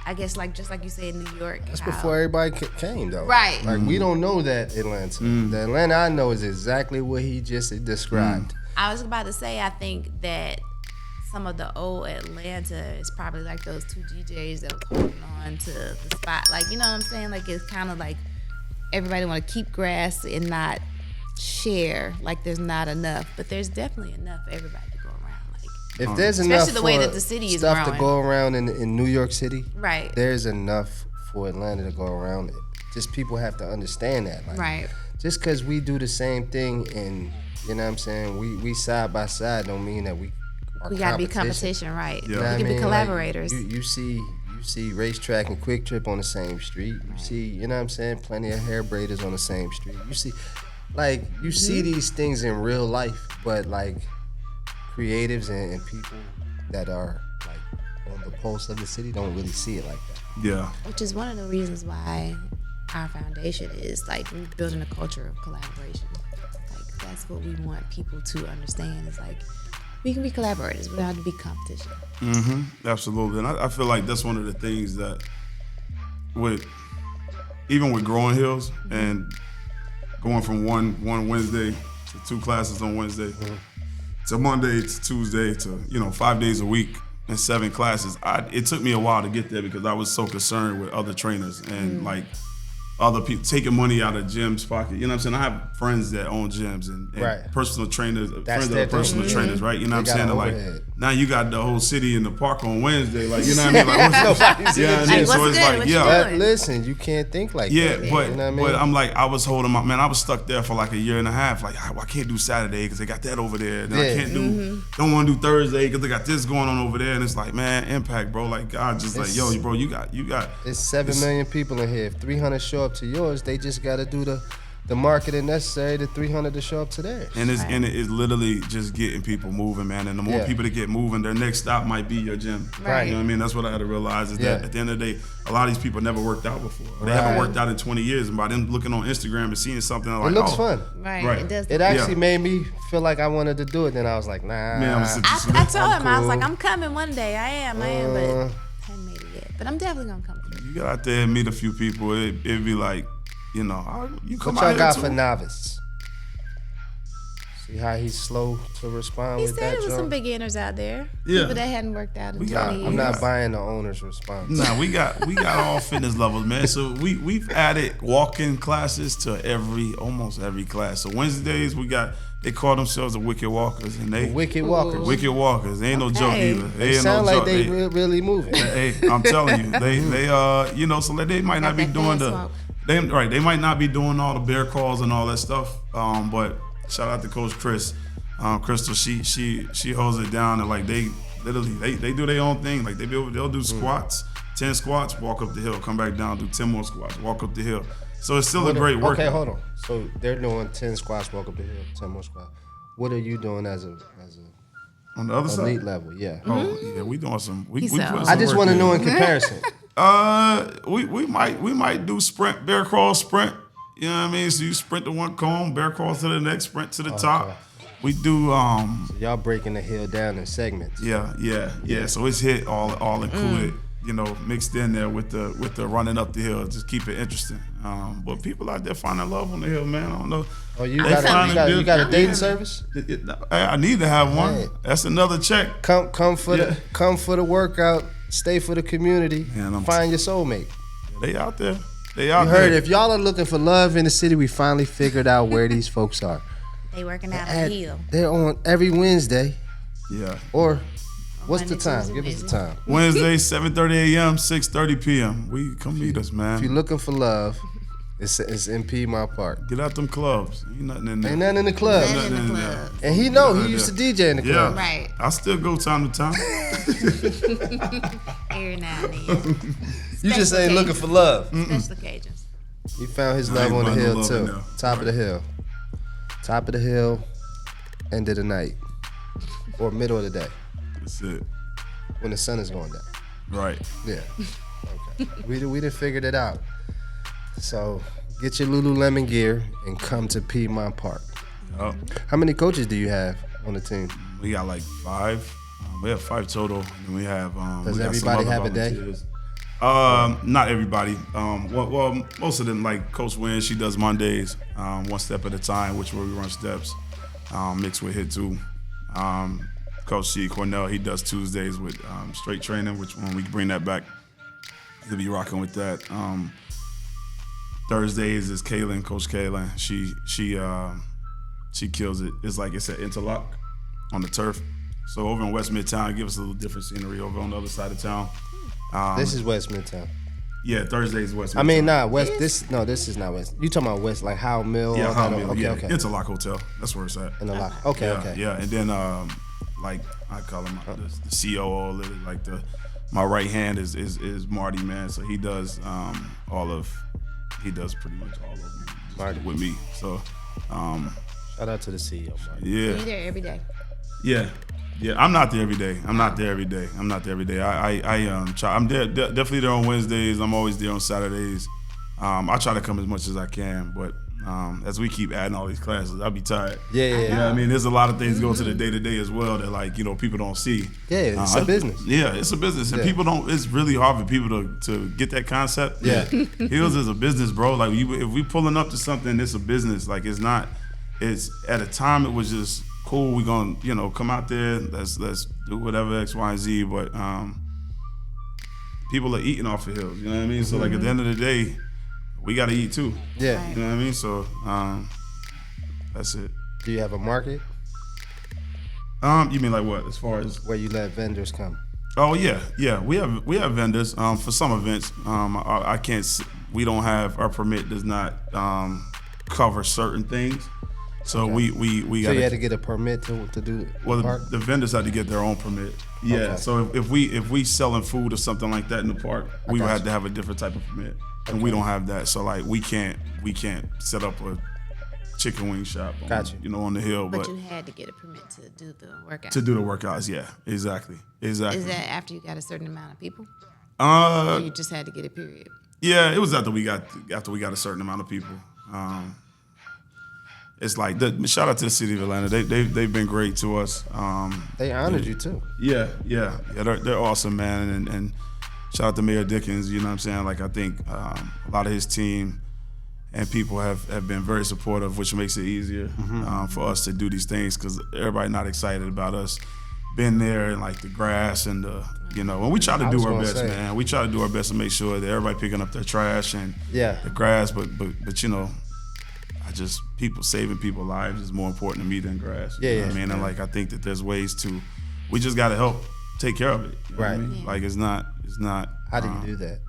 I guess just like you said, New York. That's before everybody came, though. Right. Like, we don't know that Atlanta. The Atlanta I know is exactly what he just described. I was about to say, I think that some of the old Atlanta is probably like those two DJs that was holding on to the spot. Like, you know what I'm saying? Like, it's kind of like everybody want to keep grass and not share. Like, there's not enough, but there's definitely enough for everybody to go around. Like, If there's especially enough the way for that the city is stuff growing. to go around in New York City, Right. there's enough for Atlanta to go around. Just people have to understand that. Like, Right. Just because we do the same thing and, you know what I'm saying, we side by side don't mean that we are We gotta be competition, right? Yeah. We You know what I can be mean? collaborators. Like, you see Racetrack and Quick Trip on the same street. You see, you know what I'm saying, plenty of hair braiders on the same street. You see, like, you see these things in real life, but like creatives and people that are like on the pulse of the city don't really see it like that. Yeah. Which is one of the reasons why our foundation is like we're building a culture of collaboration. Like that's what we want people to understand. Is like we can be collaborators without to be competition. Absolutely, and I feel like that's one of the things that, even with Growing Hills and going from one Wednesday to 2 classes on Wednesday to Monday to Tuesday to 5 days a week and 7 classes. It took me a while to get there because I was so concerned with other trainers and like other people taking money out of gyms' pocket. You know what I'm saying? I have friends that own gyms and Right. personal trainers, That's friends that their are personal thing. trainers, right? You know They what I'm saying? got Like overhead. now you got the whole city in the park on Wednesday. Like, you know what I mean? Like, what's in the yeah, gym. and so What's it's good? like, What you yeah. doing? Listen, you can't think like Yeah, that. but you know what I mean? but I'm like, I was holding my man. I was stuck there for like a year and a half. Like, I can't do Saturday because they got that over there. Then I Yeah. can't don't want to do Thursday because they got this going on over there. And it's like, man, impact, bro. Like, God, just like, yo, bro, you got. It's 7 million people in here. If 300 show up to yours, they just got to do the marketing necessary to 300 to show up to theirs. And it's literally just getting people moving, man. And the more Yeah. people that get moving, their next stop might be your gym. Right. You know what I mean? That's what I had to realize is Yeah. that at the end of the day, a lot of these people never worked out before. They haven't Right. worked out in 20 years. And by them looking on Instagram and seeing something like, It looks oh, fun. Right. Right. It does. It actually Yeah. made me feel like I wanted to do it. Then I was like, nah. Man, I'm sitting- I told him I was cool. like, I'm coming one day. I am, but I hadn't made it yet. But I'm definitely gonna come through. You get out there and meet a few people, it'd be like, you come What out y'all got here for too. novice? See how he's slow to respond He with said that, there was some Joe? beginners out there. Yeah. People that hadn't worked out in We 20 got- years. I'm not buying the owner's response. Nah, we got all fitness levels, man. So we've added walk-in classes to almost every class. So Wednesdays they call themselves the Wicked Walkers, and they Wicked Walkers. Wicked Walkers. They ain't no joke Okay. either. They ain't sound no like joke. they really moving. Hey, I'm telling you, they so they might not be that doing fast walk. they might not be doing all the bear calls and all that stuff. But shout out to Coach Chris, Crystal. She holds it down, and like they literally they do their own thing. Like they'll do squats, 10 squats, walk up the hill, come back down, do 10 more squats, walk up the hill. So it's still a great workout. Okay, hold on. So they're doing 10 squats, walk up the hill, 10 more squats. What are you doing as a On the other elite side, level? Yeah. oh yeah, we doing some. We said, putting oh. some I just work want to in. know in comparison. We might do sprint, bear crawl, sprint. You know what I mean? So you sprint to one cone, bear crawl to the next, sprint to the top. We do Y'all breaking the hill down in segments. yeah. So it's hit all included, mixed in there with the running up the hill. Just keep it interesting. But people out there finding love on the hill, man. I don't know. Oh, you They got find it you good. got a dating service? I need to have one. Right. That's another check. Come for Yeah. the workout. Stay for the community. Man, I'm- Find your soulmate. They out there. They out You there. heard, if y'all are looking for love in the city, we finally figured out where these folks are. They working out on the hill. They're on every Wednesday. Yeah. Or what's the Monday, time? Tuesday, Give us the Wednesday. time. Wednesday, 7:30 a.m., 6:30 p.m. We come meet us, man. If you're looking for love, it's in Piedmont Park. Get out them clubs. Ain't nothing in there. Ain't nothing in the club. Nothing in the Nothing in club. And he know Yeah. he used to DJ in the Yeah. club. Right. I still go time to time. Every now and then. You just ain't looking for love. Special occasions. He found his I love ain't on the finding hill love too. in there. Top of the hill. Top of the hill. End of the night. Or middle of the day. That's it. When the sun is going down. Right. Yeah. Okay. we done figured it out. So get your Lululemon gear and come to Piedmont Park. Yup. How many coaches do you have on the team? We got like 5. We have 5 total. And we have. Does we got some everybody other have a day? volunteers. Not everybody. Well, most of them, like Coach Wynn, she does Mondays, one step at a time, which where we run steps, mixed with hit 2. Coach C, Cornell, he does Tuesdays with straight training, which when we bring that back, he'll be rocking with that. Thursdays is Kaylin, Coach Kaylin. She kills it. It's like it's an interlock on the turf. So over in West Midtown, give us a little different scenery over on the other side of town. This is West Midtown. Yeah, Thursdays is West Midtown. I mean, nah, West. This is not West. You talking about West, like Howell Mill? Yeah, all Howell that? Mill, Okay, yeah. okay. Interlock Hotel. That's where it's at. Interlock. Okay, Yeah, okay. yeah. And then like I call him the COO, like my right hand is Marty, man. So he does pretty much all of them Marty. with me. So Shout out to the CEO, Marty. yeah. You there every day. Yeah. Yeah, I'm not there every day. I'm there every day. I'm there, definitely there on Wednesdays. I'm always there on Saturdays. I try to come as much as I can, but as we keep adding all these classes, I'll be tired. Yeah. You know what I mean? There's a lot of things go to the day-to-day as well that, like, you know, people don't see. Yeah, it's a business. Yeah, it's a business. And people don't, it's really hard for people to get that concept. Yeah. Heels is a business, bro. Like, if we pulling up to something, it's a business. Like, it's at a time it was just cool. We gonna, you know, come out there, let's do whatever X, Y, and Z. But people are eating off of Hills. You know what I mean? So like at the end of the day, we gotta eat too. Yeah. You know what I mean? So that's it. Do you have a market You mean like what? As far as where you let vendors come? Oh yeah. We have vendors for some events. I can't. We don't have, our permit does not cover certain things. So we So got you had to get a permit to do. Well, park? the vendors had to get their own permit. Yeah. Okay. So if we selling food or something like that in the park, we would got have you. to have a different type of permit, and we don't have that. So like we can't set up a chicken wing shop on, Got you. you know, on the hill. But you had to get a permit to do the workout. to do the workouts, yeah, exactly. Is that after you got a certain amount of people? Or Uh, you just had to get a period? yeah, it was after we got a certain amount of people. It's like shout out to the city of Atlanta. They've been great to us. They honored you too. Yeah. They're awesome, man. And shout out to Mayor Dickens. You know what I'm saying? Like I think a lot of his team and people have been very supportive, which makes it easier for us to do these things because everybody not excited about us being there and like the grass and the, you know, and we try to do our best, man. We try to do our best to make sure that everybody picking up their trash and the grass, but you know, people saving people's lives is more important to me than grass. You know what I mean? And like I think that there's ways we just gotta help take care of it. You know what I mean? Yeah. Like it's not How do you do that?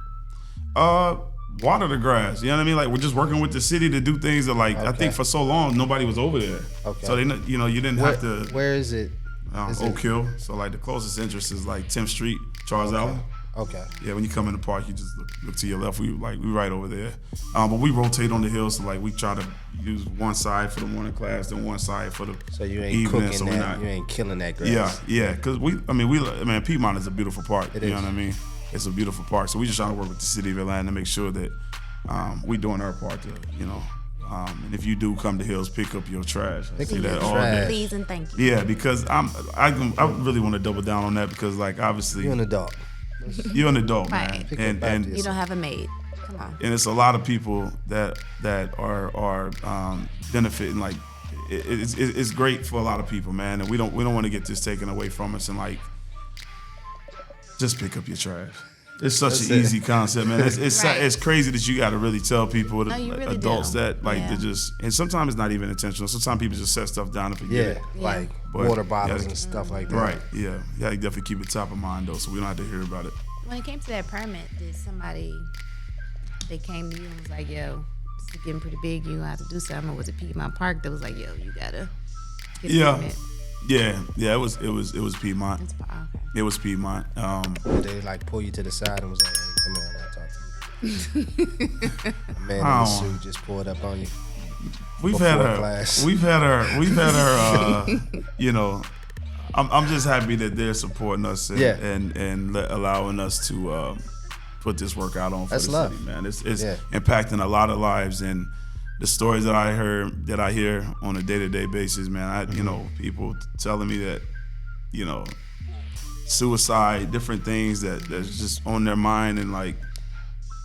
Water the grass. You know what I mean? Like we're just working with the city to do things that like I think for so long nobody was over there. Okay. So you didn't have to Where is it? Oak Hill. So like the closest entrance is like 10th Street, Charles Allen. Okay. Yeah, when you come in the park, you just look to your left. We right over there. But we rotate on the hill, so like we try to use one side for the morning class, then one side for the So you ain't evening. cooking So that. You ain't killing that grass. yeah, because Piedmont is a beautiful park. It you is. know what I mean? It's a beautiful park. So we just trying to work with the city of Atlanta to make sure that we doing our part to, you know. And if you do come to Hills, pick up your trash. I Pick see up that your all trash. day. Please and thank you. Yeah, because I really want to double down on that because like obviously You're an adult. you're an adult, Right. man, Pick it back and to You don't have a maid. Come on. and it's a lot of people that are benefiting. Like it's great for a lot of people, man, and we don't want to get this taken away from us. And like, just pick up your trash. It's such That's an it. easy concept, man. It's Right. it's crazy that you got to really tell people, No, you really adults, do. that like Yeah. they just, and sometimes it's not even intentional. Sometimes people just set stuff down and forget it. Like But, water bottles yeah. and stuff like that. Right? Yeah. Yeah. You definitely keep it top of mind though, so we don't have to hear about it. When it came to that permit, they came to you and was like, yo, this is getting pretty big. You gonna have to do something. Or was it Piedmont Park that was like, yo, you gotta get a Yeah. permit? Yeah. It was Piedmont. It's, okay. It was Piedmont. They like pull you to the side and was like, "Hey, come here, I gotta talk to you." A man in the Oh. suit just pulled up on you. We've had Before her. class. We've had her. You know, I'm just happy that they're supporting us and allowing us to put this workout on for That's the love. city, man. It's impacting a lot of lives, and the stories that I hear on a day-to-day basis, man. You know, people telling me that, you know, suicide, different things that's just on their mind, and like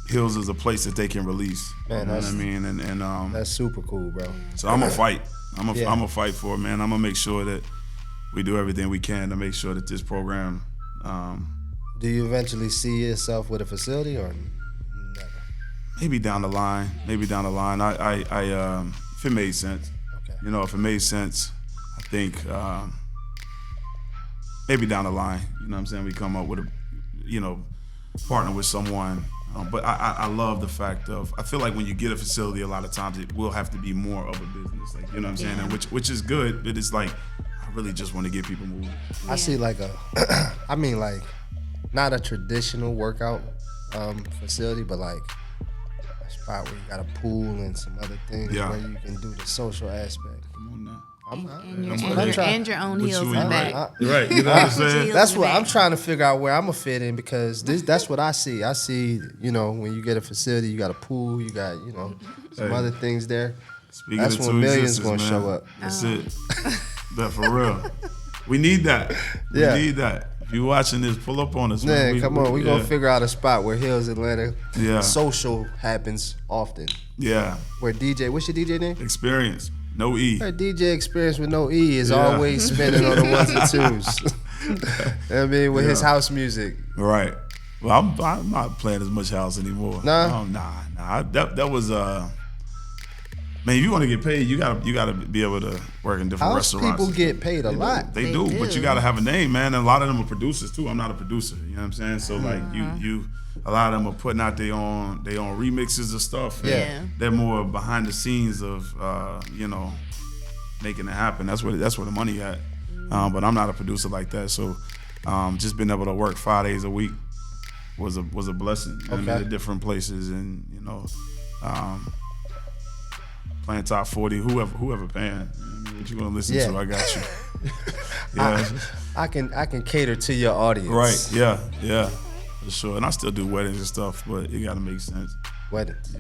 Hills is a place that they can release. Man, you know what I that's- mean? And That's super cool, bro. so I'm gonna fight. I'm Yeah. gonna fight for it, man. I'm gonna make sure that we do everything we can to make sure that this program. Do you eventually see yourself with a facility or never? Maybe down the line. If it made sense. Okay. You know, if it made sense, I think maybe down the line. You know what I'm saying? We come up with partner with someone. But I love the fact of, I feel like when you get a facility, a lot of times it will have to be more of a business. Like, you know what I'm saying? And which is good, but it's like, I really just want to get people moving. I see like not a traditional workout facility, but like a spot where you got a pool and some other things where you can do the social aspect. Come on now. And your own heels you and in back. Right, you know what I'm saying? That's what I'm trying to figure out where I'm gonna fit in, because that's what I see. I see, when you get a facility, you got a pool, you got, some other things there. Speaking That's of when two millions existence, gonna man, show up. That's it. That for real. We need that. We need that. If you watching this, pull up on us, man. Man, come on, we gonna figure out a spot where Hills Atlanta social happens often. Yeah. Where DJ, what's your DJ name? Experience. No E. Her DJ Experience with no E is always spinning on the ones and twos. I mean, with his house music. Right. Well, I'm not playing as much house anymore. Nah? Nah. That was man, if you want to get paid, you gotta be able to work in different House restaurants. people get paid a lot. They do, but you gotta have a name, man. And a lot of them are producers too. I'm not a producer, you know what I'm saying? So like you a lot of them are putting out their own remixes of stuff. Yeah. They're more behind the scenes of making it happen. That's where the money at. But I'm not a producer like that. So just being able to work 5 days a week was a blessing. You know what I mean, at different places, and playing top 40, whoever paying. What you gonna listen to? I got you. I can cater to your audience. Right. Yeah. For sure. And I still do weddings and stuff, but it gotta make sense. Weddings.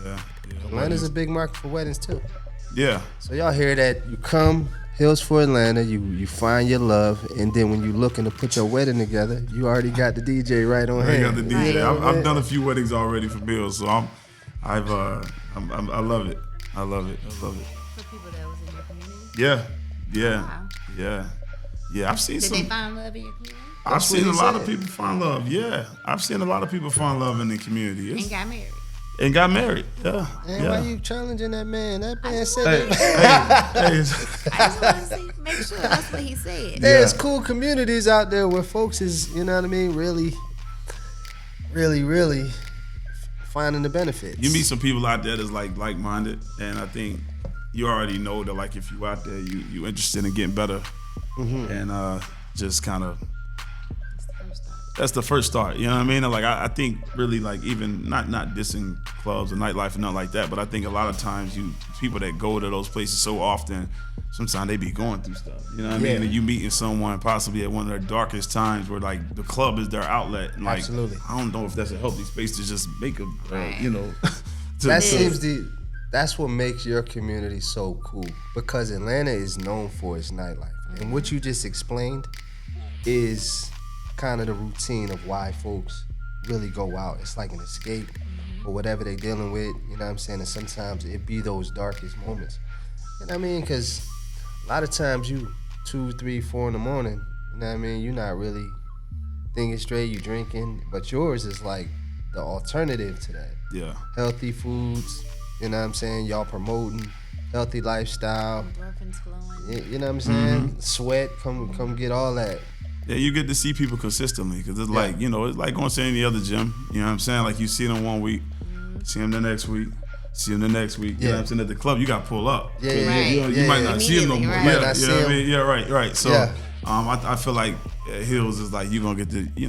Yeah. Atlanta's a big market for weddings too. Yeah. So y'all hear that? You come Hills for Atlanta, you find your love, and then when you looking to put your wedding together, you already got the DJ right on hand. I got the DJ. I've done a few weddings already for Bills, so I love it. I love it. For people that was in your community? Yeah. I've seen Did some. they find love in your community? I've seen a lot of people find love. Yeah, I've seen a lot of people find love in the community. And got married. Yeah. Man, why you challenging that man? That man said Hey. I just want to make sure that's what he said. there's cool communities out there where folks is, really finding the benefits. You meet some people out there that's like-minded, and I think you already know that like if you out there, you interested in getting better, and just kind of. That's the first start, you know what I mean? And like I think really like even not dissing clubs and nightlife and nothing like that, but I think a lot of times people that go to those places so often, sometimes they be going through stuff, you know what I mean? And you meeting someone possibly at one of their darkest times where like the club is their outlet, and like Absolutely. I don't know if that's a healthy space to just make a That's what makes your community so cool, because Atlanta is known for its nightlife, and what you just explained is kind of the routine of why folks really go out. It's like an escape or whatever they dealing with, you know what I'm saying? And sometimes it be those darkest moments, you know what I mean? Because a lot of times you 2, 3, 4 in the morning, you know what I mean? You're not really thinking straight, you drinking, but yours is like the alternative to that. Yeah. Healthy foods, you know what I'm saying? Y'all promoting healthy lifestyle. Endorphins flowing. You know what I'm saying? Sweat, come get all that. Yeah, you get to see people consistently, because it's like, it's like going to any other gym. You know what I'm saying? Like you see them 1 week, see them the next week, see them the next week. You know what I'm saying? At the club, you got to pull up. You might not see them no more. Right. Yeah, you know what I mean? Yeah, right. So I feel like Hills is like, you're going to get to, you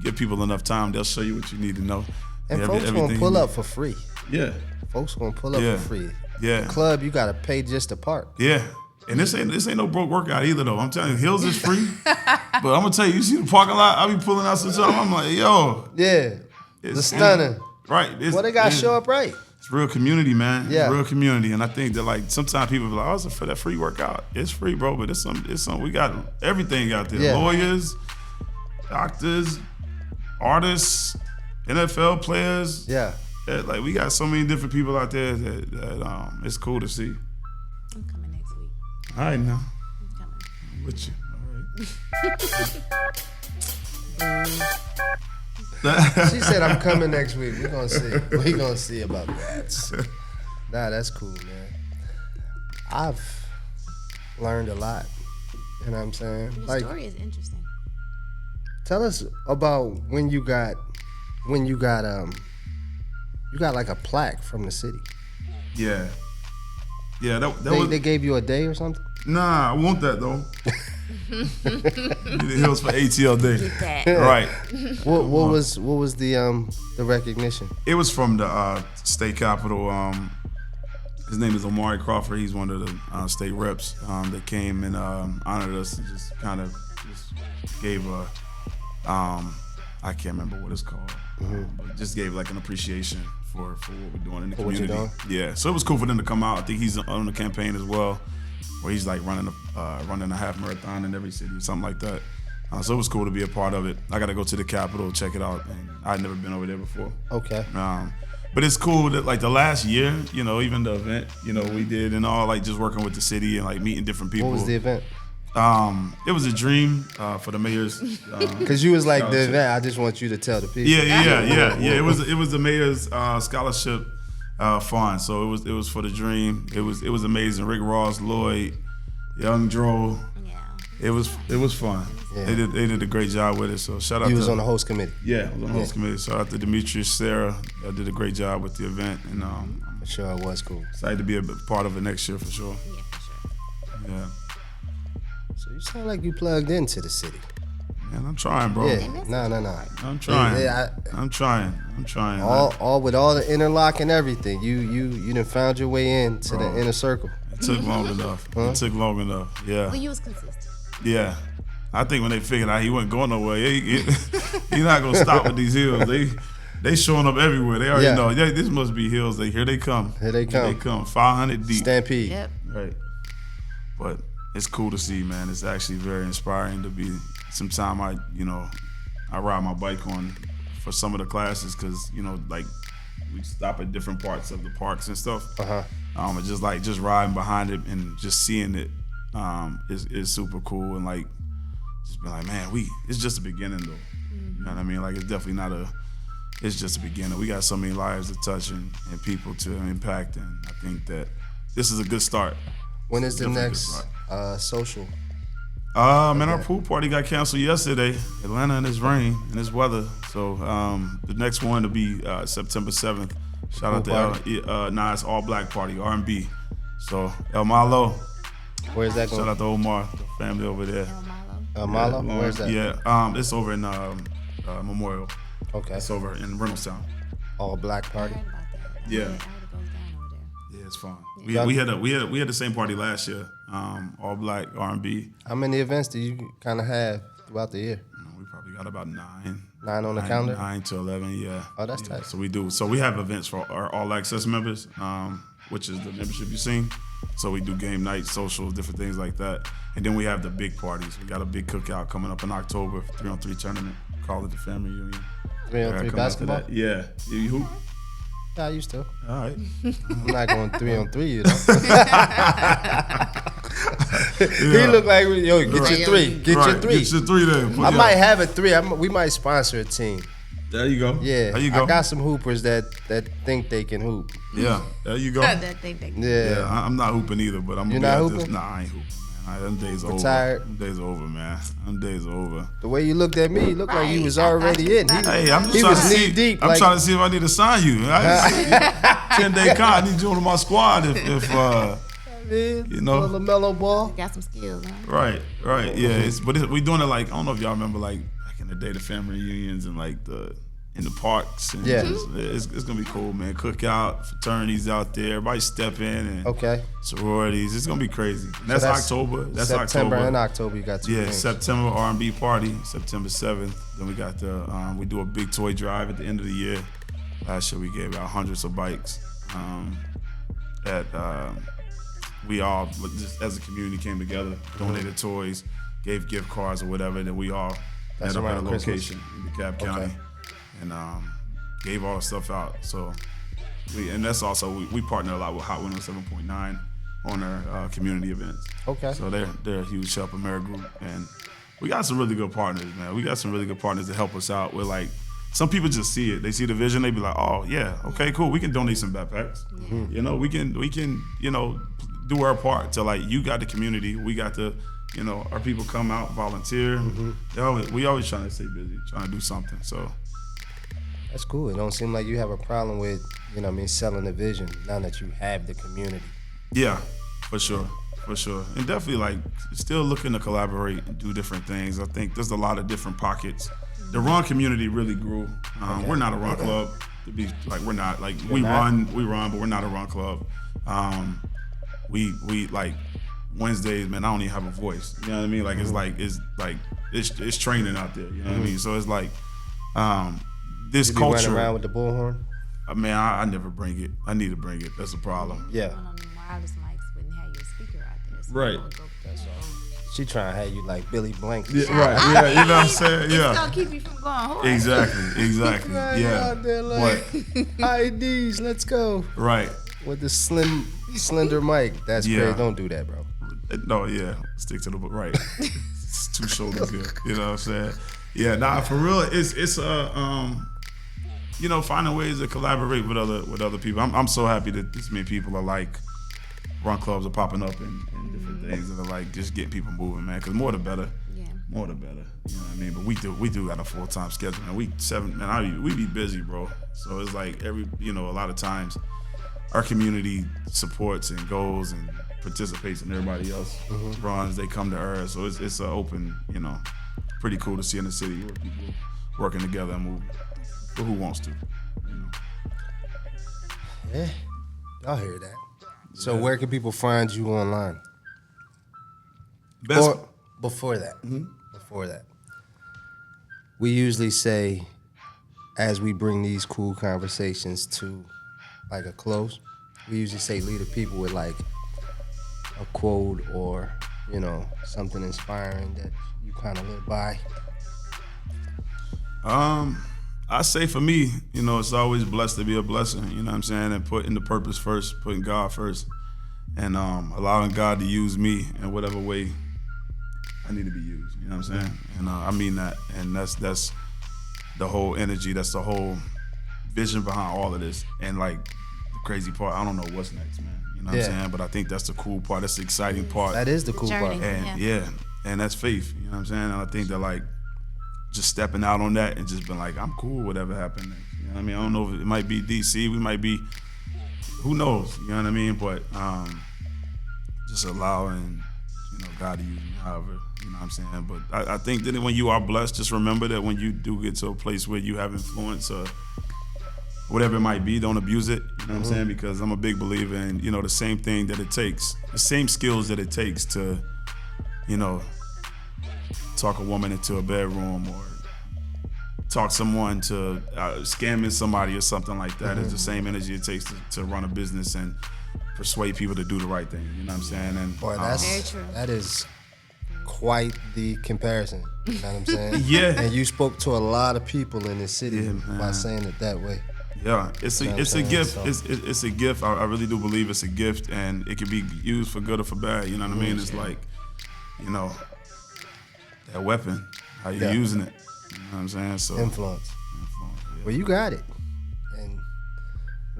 give people enough time, they'll show you what you need to know. And folks going to pull up for free. Yeah. Folks going to pull up for free. Yeah. The club, you got to pay just to park. Yeah. And this ain't no broke workout either though. I'm telling you, Hills is free. But I'm gonna tell you see the parking lot, I be pulling out some stuff. I'm like, yo. Yeah. The stunner. Right. They gotta show up right. It's real community, man. Yeah. It's real community. And I think that like sometimes people be like, oh, it's for that free workout. It's free, bro, but it's something we got everything out there. Yeah. Lawyers, doctors, artists, NFL players. Yeah. Like we got so many different people out there that it's cool to see. I'm coming next week. All right now. I'm coming. I'm with you. She said I'm coming next week. We're gonna see. We're gonna see about that. Nah, that's cool, man. I've learned a lot. You know what I'm saying? Your story is interesting. Tell us about when you got like a plaque from the city. Yeah. Yeah, They gave you a day or something? Nah, I want that though. The hills for ATL Day. Get that. Right. What was the recognition? It was from the state capitol. His name is Omari Crawford. He's one of the state reps that came and honored us and just kind of just gave a, I can't remember what it's called, but just gave like an appreciation for what we're doing in the community. What you Yeah, so it was cool for them to come out. I think he's on the campaign as well, where he's like running a half marathon in every city or something like that. So it was cool to be a part of it. I got to go to the Capitol, check it out, and I'd never been over there before. Okay. But it's cool that like the last year, you know, even the event, you know, we did and all, like just working with the city and like meeting different people. What was the event? It was a dream for the mayor's. Because you was like the event. I just want you to tell the people. Yeah. It was the mayor's scholarship fund. So it was for the dream. It was amazing. Rick Ross, Lloyd, Young Dro. Yeah. It was fun. Yeah. They did a great job with it. So shout out. You to was on the host committee. Yeah, I was on the host committee. Shout out to Demetrius, Sarah. Did a great job with the event, and I'm For sure, it was cool. excited to be a part of it next year for sure. Yeah, for sure. Yeah. So you sound like you plugged into the city. Man, I'm trying, bro. Yeah. No. I'm trying. Yeah, I'm trying. all with all the interlock and everything. You done found your way into the inner circle. It took long enough. It took long enough. Yeah. Well, you was consistent. Yeah. I think when they figured out he wasn't going nowhere, he's not gonna stop with these hills. They showing up everywhere. They already know. Yeah, this must be hills. Here they come. Here they come. 500 deep. Stampede. Yep. Right. But it's cool to see, man. It's actually very inspiring to be. Sometime I ride my bike on for some of the classes because like we stop at different parts of the parks and stuff. And just riding behind it and just seeing it is super cool and like just be like, man, it's just the beginning though. You know what I mean? Like it's definitely not it's just the beginning. We got so many lives to touch and people to impact, and I think that this is a good start. When is the next social? Man, our pool party got canceled yesterday. Atlanta and this rain and this weather. So the next one will be September 7th. Shout out to it's all black party, R&B. So El Malo. Where's that going? Shout out to Omar, the family over there. El Malo. Malo? Where's that? Yeah, it's over in Memorial. Okay. It's over in Reynoldstown. All black party. I heard about that. Yeah. I heard it goes down over there. Yeah, it's fun. We had the same party last year. All black R&B. How many events do you kind of have throughout the year? We probably got about 9. 9 on the calendar? 9 to 11, yeah. Oh, that's Yeah, tight. So we do. So we have events for our all access members, which is the membership you've seen. So we do game nights, socials, different things like that. And then we have the big parties. We got a big cookout coming up in October, 3-on-3 tournament. Call it the family reunion. 3-on-3 basketball? Yeah. You hoop? Yeah, I used to. All right. I'm not going 3-on-3, you know. He look like, yo, get your 3. Get your 3. Get your 3 then. I might have a 3. We might sponsor a team. There you go. Yeah. There you go. I got some hoopers that think they can hoop. Yeah. There you go. That thing. Yeah. I'm not hooping either, but I'm You're gonna not be out hooping? Nah, I ain't hooping, man. Them days are Retired? over. Them days are over, man. Them days are over. The way you looked at me, you looked like you was already in. Hey, I'm just He trying was to see. knee deep, I'm like- trying to see if I need to sign you. 10-day con. I need you on my squad if you know. Little mellow ball. Got some skills, huh? Right. Yeah. We doing it like I don't know if y'all remember like back in the day the family reunions and like in the parks. And Yeah. it's gonna be cool, man. Cookout, fraternities out there. Everybody step in and Okay. sororities. It's gonna be crazy. And that's, that's October. That's September October. and October, you got 2 Yeah, things. September R&B party, September 7th. Then we got we do a big toy drive at the end of the year. Last year we gave out hundreds of bikes. We all just as a community came together, donated toys, gave gift cards or whatever. Then we all That's met up at a around Christmas. location in DeKalb County and gave all the stuff out. So that's also we partner a lot with Hot 107.9 on our community events. Okay. So they're a huge help, America Group, and we got some really good partners, man. We got some really good partners to help us out. We're like, some people just see it. They see the vision. They be like, oh yeah, okay, cool. We can donate some backpacks. You know, we can, you know, do our part to like, you got the community. We got the, you know, our people come out, volunteer. We always trying to stay busy, trying to do something. So That's cool. It don't seem like you have a problem with, you know what I mean, selling the vision now that you have the community. yeah, for sure. For sure. And definitely like still looking to collaborate and do different things. I think there's a lot of different pockets. The run community really grew. We're not a run club. To be like, we're not like we run, but we're not a run club. We like Wednesdays, man, I don't even have a voice. You know what I mean? Like it's training out there. You know what I mean? So it's like this You be culture. running around with the bullhorn? Man, I never bring it. I need to bring it. That's a problem. Yeah. On the wireless mics wouldn't have your speaker out there. So Right. you don't go- She trying to have you like Billy Blank. Right. Yeah. You know what I'm saying? It's Yeah. gonna keep you from going hard. Exactly. Yeah. Out there like, IDs, let's go. Right. With the slender mic. That's Yeah. great. Don't do that, bro. No, yeah. Stick to the book. Right. It's two shoulders here. You know what I'm saying? Yeah, nah, for real, it's you know, finding ways to collaborate with other people. I'm so happy that this many people are like run clubs are popping up and different things that are like just getting people moving, man. Cause more the better. Yeah. More the better. You know what I mean? But we do got a full-time schedule, man. We be busy, bro. So it's like a lot of times our community supports and goes and participates in everybody else runs. They come to us. So it's an open, you know, pretty cool to see in the city where people working together and moving. But who wants to? You know? Yeah. Y'all hear that. So where can people find you online? Best. Or before that. Before that. We usually say, as we bring these cool conversations to like a close, we usually say lead the people with like a quote or, you know, something inspiring that you kind of live by. I say for me, you know, it's always blessed to be a blessing, you know what I'm saying? And putting the purpose first, putting God first, and allowing God to use me in whatever way I need to be used, you know what I'm saying? And I mean that, and that's the whole energy, that's the whole vision behind all of this. And like the crazy part, I don't know what's next, man. You know what I'm saying? But I think that's the cool part, that's the exciting part. That is the cool Journey. part. And and that's faith, you know what I'm saying? And I think that like just stepping out on that and just being like, I'm cool, whatever happened next. You know what I mean? I don't know if it might be DC, we might be, who knows, you know what I mean? But just allowing, you know, God to use me however, you know what I'm saying? But I think that when you are blessed, just remember that when you do get to a place where you have influence or whatever it might be, don't abuse it, you know what I'm saying? Because I'm a big believer in, you know, the same thing that it takes, the same skills that it takes to, you know, talk a woman into a bedroom or talk someone to scamming somebody or something like that is the same energy it takes to run a business and persuade people to do the right thing, you know what I'm saying? And Boy, Very true. that is quite the comparison. You know what I'm saying? Yeah. And you spoke to a lot of people in this city Yeah, by man. saying it that way. yeah, it's You know what a I'm gift. saying? So- It's a gift. I really do believe it's a gift, and it can be used for good or for bad. You know what I mean? It's like, you know, that weapon, how you Yeah. using it. You know what I'm saying? So Influence. yeah. Well, you got it. And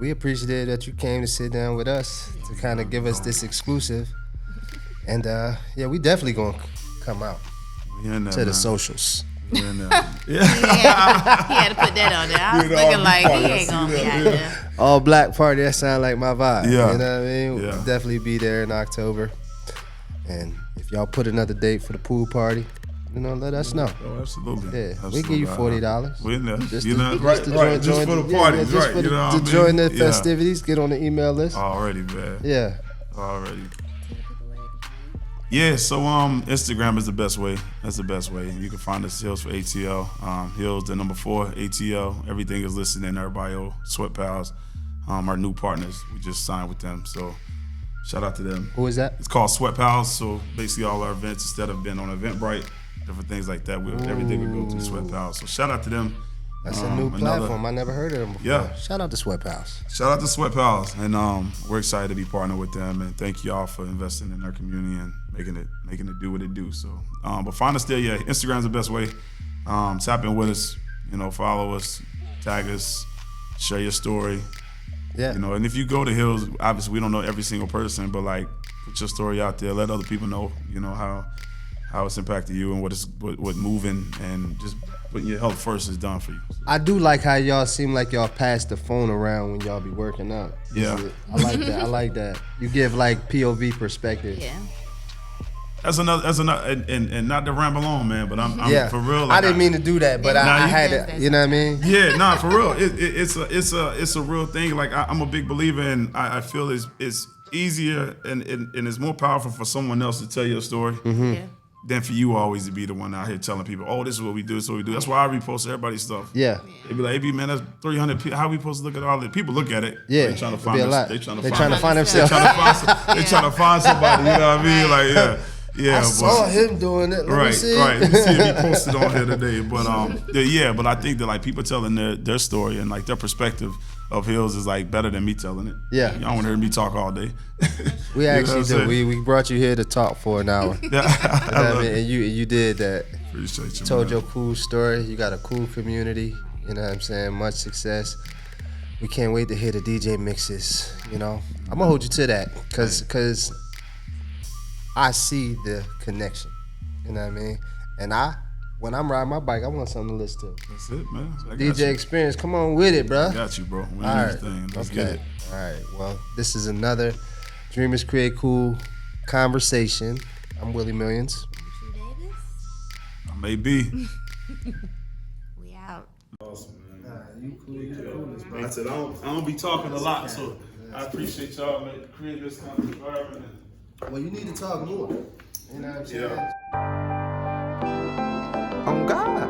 we appreciate that you came to sit down with us to kind of give us this exclusive. And yeah, we definitely gonna come out We in there, to the man. socials. We in there. He had to put that on there. I was You know, looking like he I ain't see gonna be that, out there. All black party, that sound like my vibe. Yeah. You know what I mean? Yeah. We'll definitely be there in October. And if y'all put another date for the pool party, you know, let us know. Oh, absolutely. Yeah, we Absolutely. give you $40. We in there. Just You to- know, just right, to right. Just for the yeah, parties, just right? for You know to what I join mean? the festivities, get on the email list. Already, man. Yeah. Already. Yeah, so Instagram is the best way. That's the best way. You can find us Hills for ATL. Hills, the number 4, ATL. Everything is listed in our bio. Sweat Pals, our new partners. We just signed with them, so shout out to them. Who is that? It's called Sweat Pals, so basically all our events, instead of being on Eventbrite, different things like that, everything we go through Sweat Pals. So shout out to them. That's a new platform. I never heard of them before. Yeah. Shout out to Sweat House. Shout out to Sweat Pals, and we're excited to be partnered with them. And thank y'all for investing in our community and making it do what it do. So, but find us there. Yeah, Instagram's the best way. Tap in with us. Follow us, tag us, share your story. Yeah. And if you go to Hills, obviously we don't know every single person, but like put your story out there, let other people know, how it's impacted you and what moving and just putting your health first is done for you. I do like how y'all seem like y'all pass the phone around when y'all be working out. Yeah. I like that. I like that. You give like POV perspective. Yeah. That's another, and not to ramble on, man, but I'm for real. I didn't mean to do that, but I had it. You know what I mean? Yeah, nah, for real. It's a real thing. Like I'm a big believer, and I feel it's easier and it's more powerful for someone else to tell your story than for you always to be the one out here telling people, oh, this is what we do, this is what we do. That's why I repost everybody's stuff. Yeah. They be like, hey, man, that's 300 people. How we supposed to look at all that? People look at it. Yeah. They trying to It'd find be a us. lot. They trying to find themselves. They trying to find somebody. You know what I mean? Like, yeah. Yeah, I saw him doing it. Let me see. Right. You see if he posted on here today, but but I think that like people telling their story and like their perspective of Hills is like better than me telling it. Yeah, y'all want to hear me talk all day. We actually do. We brought you here to talk for an hour. And you did that. Appreciate you. Told your cool story. You got a cool community. You know what I'm saying? Much success. We can't wait to hear the DJ mixes. I'm gonna hold you to that because I see the connection. You know what I mean? And when I'm riding my bike, I want something to listen to. That's it, man. DJ experience, come on with it, bro. Got you, bro. All right. Let's get it. All right. Well, this is another Dreamers Create Cool conversation. I'm Willie Millions. I may be. We out. Awesome, man. You cool. I said I don't be talking a lot, so I appreciate y'all creating this kind of environment. Well, you need to talk more. You know what I'm saying? Yeah. On God.